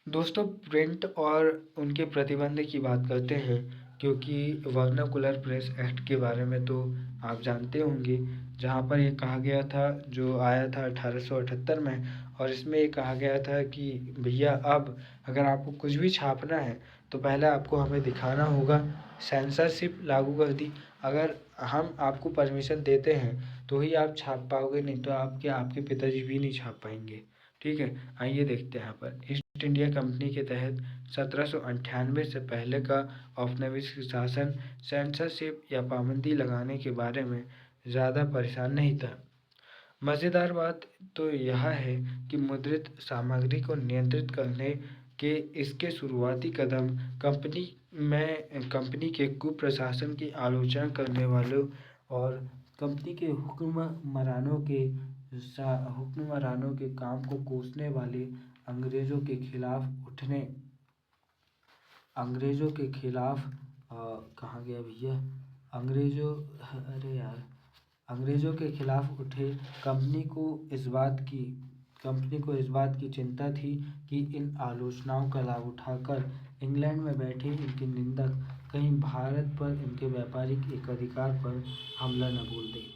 दोस्तों, प्रिंट और उनके प्रतिबंध की बात करते हैं, क्योंकि वर्नाकुलर प्रेस एक्ट के बारे में तो आप जानते होंगे, जहाँ पर ये कहा गया था, जो आया था 1878 में, और इसमें ये कहा गया था कि भैया अब अगर आपको कुछ भी छापना है तो पहले आपको हमें दिखाना होगा। सेंसरशिप लागू कर दी। अगर हम आपको परमिशन देते हैं तो ही आप छाप पाओगे, नहीं तो आपके आपके पिताजी भी नहीं छाप पाएंगे। ठीक है, आइए देखते हैं यहाँ पर ईस्ट इंडिया कंपनी के तहत 1798 से पहले का औपनिवेशिक शासन सेंसरशिप या पाबंदी लगाने के बारे में ज़्यादा परेशान नहीं था। मज़ेदार बात तो यह है कि मुद्रित सामग्री को नियंत्रित करने के इसके शुरुआती कदम कंपनी के कुप्रशासन की आलोचना करने वालों और कंपनी के हुक्मरानों के काम को कोसने वाले अंग्रेज़ों के खिलाफ कहाँ गया भैया, अंग्रेज़ों के खिलाफ उठे। कंपनी को इस बात की चिंता थी कि इन आलोचनाओं का लाभ उठाकर इंग्लैंड में बैठे इनके निंदक कहीं भारत पर इनके व्यापारिक एकाधिकार पर हमला न बोल दें।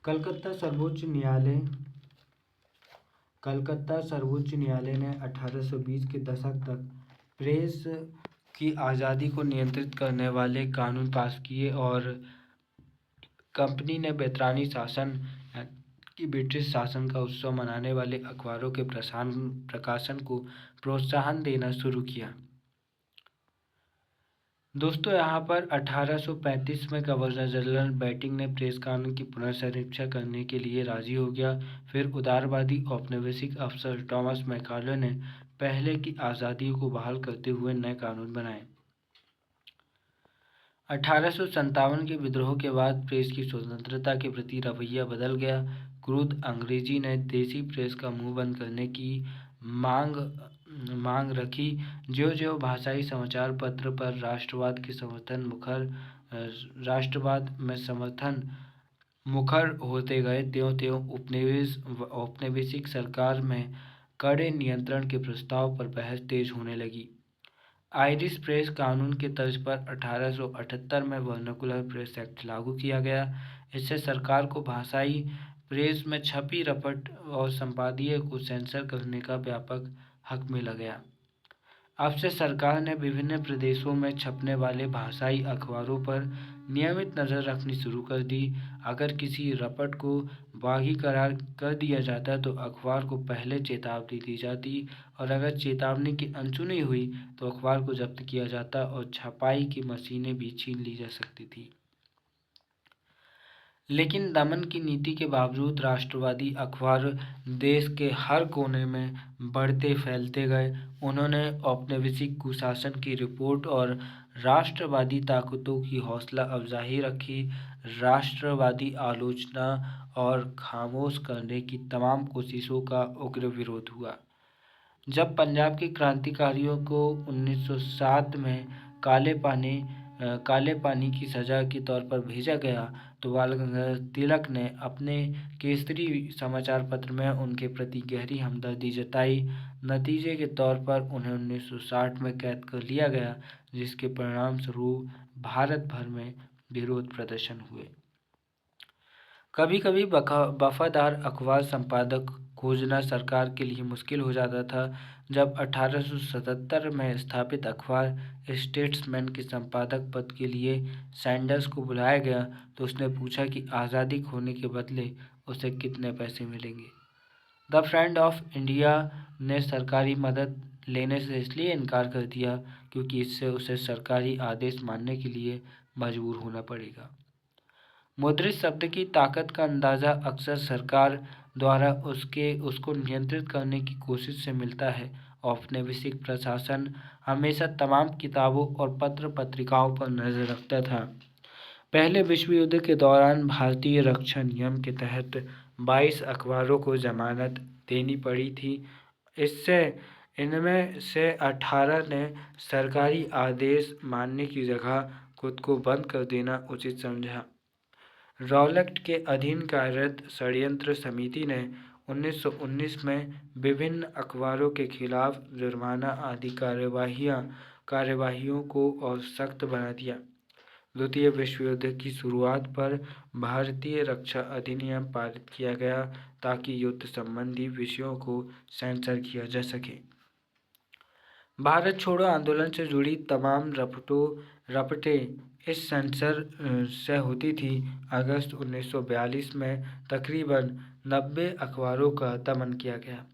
कलकत्ता सर्वोच्च न्यायालय ने 1820 के दशक तक प्रेस की आज़ादी को नियंत्रित करने वाले कानून पास किए और कंपनी ने ब्रितानी शासन कि ब्रिटिश शासन का उत्सव मनाने वाले अखबारों के प्रकाशन को प्रोत्साहन देना शुरू किया। दोस्तों, यहाँ पर 1835 में गवर्नर जनरल बेंटिंक ने प्रेस कानून की पुनर्समीक्षा करने के लिए राजी हो गया। फिर उदारवादी औपनिवेशिक अफसर टॉमस मैकाले ने पहले की आज़ादी को बहाल करते हुए नए कानून बनाए। 1857 के विद्रोह के बाद प्रेस की स्वतंत्रता के प्रति रवैया बदल गया। क्रुद्ध अंग्रेजी ने देसी प्रेस का मुंह बंद करने की मांग रखी। ज्यों-ज्यों भाषाई समाचार पत्र पर राष्ट्रवाद में समर्थन मुखर होते गए, त्यों-त्यों औपनिवेशिक सरकार में कड़े नियंत्रण के प्रस्ताव पर बहस तेज होने लगी। आयरिश प्रेस कानून के तर्ज पर 1878 में वर्नाकुलर प्रेस एक्ट लागू किया गया। इससे सरकार को भाषाई प्रेस में छपी रपट और संपादकीय को सेंसर करने का व्यापक हक मिल गया। अब से सरकार ने विभिन्न प्रदेशों में छपने वाले भाषाई अखबारों पर नियमित नज़र रखनी शुरू कर दी। अगर किसी रपट को बागी करार कर दिया जाता तो अखबार को पहले चेतावनी दी जाती, और अगर चेतावनी की अनसुनी हुई तो अखबार को जब्त किया जाता और छपाई की मशीनें भी छीन ली जा सकती थी। लेकिन दमन की नीति के बावजूद राष्ट्रवादी अखबार देश के हर कोने में बढ़ते फैलते गए। उन्होंने औपनिवेशिक कुशासन की रिपोर्ट और राष्ट्रवादी ताकतों की हौसला अफजाई रखी। राष्ट्रवादी आलोचना और खामोश करने की तमाम कोशिशों का उग्र विरोध हुआ। जब पंजाब के क्रांतिकारियों को 1907 में काले पानी की सजा के तौर पर भेजा गया तो बाल गंगाधर तिलक ने अपने केसरी समाचार पत्र में उनके प्रति गहरी हमदर्दी जताई। नतीजे के तौर पर उन्हें 1960 में कैद कर लिया गया, जिसके परिणाम स्वरूप भारत भर में विरोध प्रदर्शन हुए। कभी कभी वफादार अखबार संपादक खोजना सरकार के लिए मुश्किल हो जाता था। जब 1877 में स्थापित अखबार स्टेट्समैन के संपादक पद के लिए सैंडर्स को बुलाया गया तो उसने पूछा कि आज़ादी खोने के बदले उसे कितने पैसे मिलेंगे। द फ्रेंड ऑफ इंडिया ने सरकारी मदद लेने से इसलिए इनकार कर दिया क्योंकि इससे उसे सरकारी आदेश मानने के लिए मजबूर होना पड़ेगा। मुद्रित शब्द की ताकत का अंदाज़ा अक्सर सरकार द्वारा उसको नियंत्रित करने की कोशिश से मिलता है। औपनिवेशिक प्रशासन हमेशा तमाम किताबों और पत्र पत्रिकाओं पर नज़र रखता था। पहले विश्व युद्ध के दौरान भारतीय रक्षा नियम के तहत 22 अखबारों को जमानत देनी पड़ी थी। इनमें से 18 ने सरकारी आदेश मानने की जगह खुद को बंद कर देना उचित समझा। रॉलेट के अधीन कार्यरत षड्यंत्र समिति ने 1919 में विभिन्न अखबारों के खिलाफ जुर्माना आदि कार्यवाहियों को और सख्त बना दिया। द्वितीय विश्व युद्ध की शुरुआत पर भारतीय रक्षा अधिनियम पारित किया गया ताकि युद्ध संबंधी विषयों को सेंसर किया जा सके। भारत छोड़ो आंदोलन से जुड़ी तमाम रपटें इस सेंसर से होती थी। अगस्त 1942 में तकरीबन 90 अखबारों का दमन किया गया।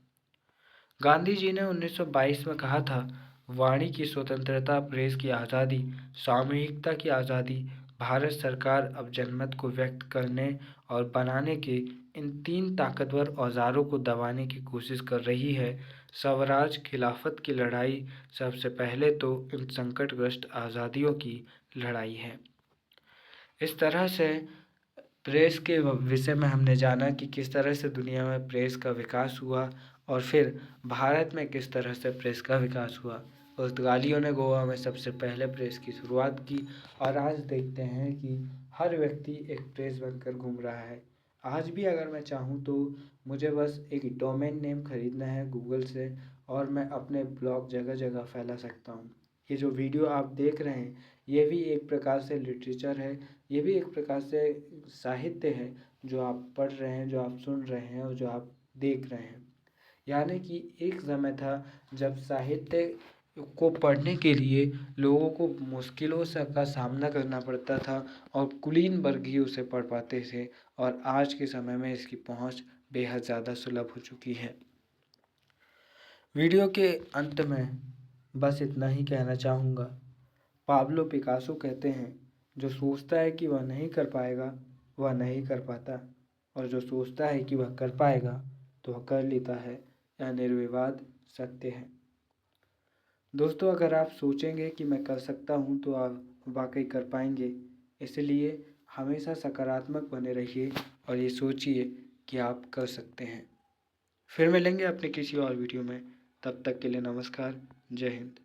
गांधी जी ने 1922 में कहा था, वाणी की स्वतंत्रता, प्रेस की आज़ादी, सामूहिकता की आज़ादी, भारत सरकार अब जनमत को व्यक्त करने और बनाने के इन 3 ताकतवर औजारों को दबाने की कोशिश कर रही है। स्वराज खिलाफत की लड़ाई सबसे पहले तो इन संकटग्रस्त आज़ादियों की लड़ाई है। इस तरह से प्रेस के विषय में हमने जाना कि किस तरह से दुनिया में प्रेस का विकास हुआ और फिर भारत में किस तरह से प्रेस का विकास हुआ। पुर्तगालियों ने गोवा में सबसे पहले प्रेस की शुरुआत की और आज देखते हैं कि हर व्यक्ति एक प्रेस बनकर घूम रहा है। आज भी अगर मैं चाहूँ तो मुझे बस एक डोमेन नेम खरीदना है गूगल से और मैं अपने ब्लॉग जगह जगह फैला सकता हूँ। ये जो वीडियो आप देख रहे हैं ये भी एक प्रकार से लिटरेचर है, ये भी एक प्रकार से साहित्य है जो आप पढ़ रहे हैं, जो आप सुन रहे हैं और जो आप देख रहे हैं। यानी कि एक समय था जब साहित्य को पढ़ने के लिए लोगों को मुश्किलों से का सामना करना पड़ता था और कुलीन वर्ग ही उसे पढ़ पाते थे और आज के समय में इसकी पहुंच बेहद ज़्यादा सुलभ हो चुकी है। वीडियो के अंत में बस इतना ही कहना चाहूँगा। पाब्लो पिकासो कहते हैं, जो सोचता है कि वह नहीं कर पाएगा वह नहीं कर पाता और जो सोचता है कि वह कर पाएगा तो वह कर लेता है। यह निर्विवाद सत्य है। दोस्तों, अगर आप सोचेंगे कि मैं कर सकता हूँ तो आप वाकई कर पाएंगे। इसलिए हमेशा सकारात्मक बने रहिए और ये सोचिए कि आप कर सकते हैं। फिर मिलेंगे अपने किसी और वीडियो में। तब तक के लिए नमस्कार। जय हिंद।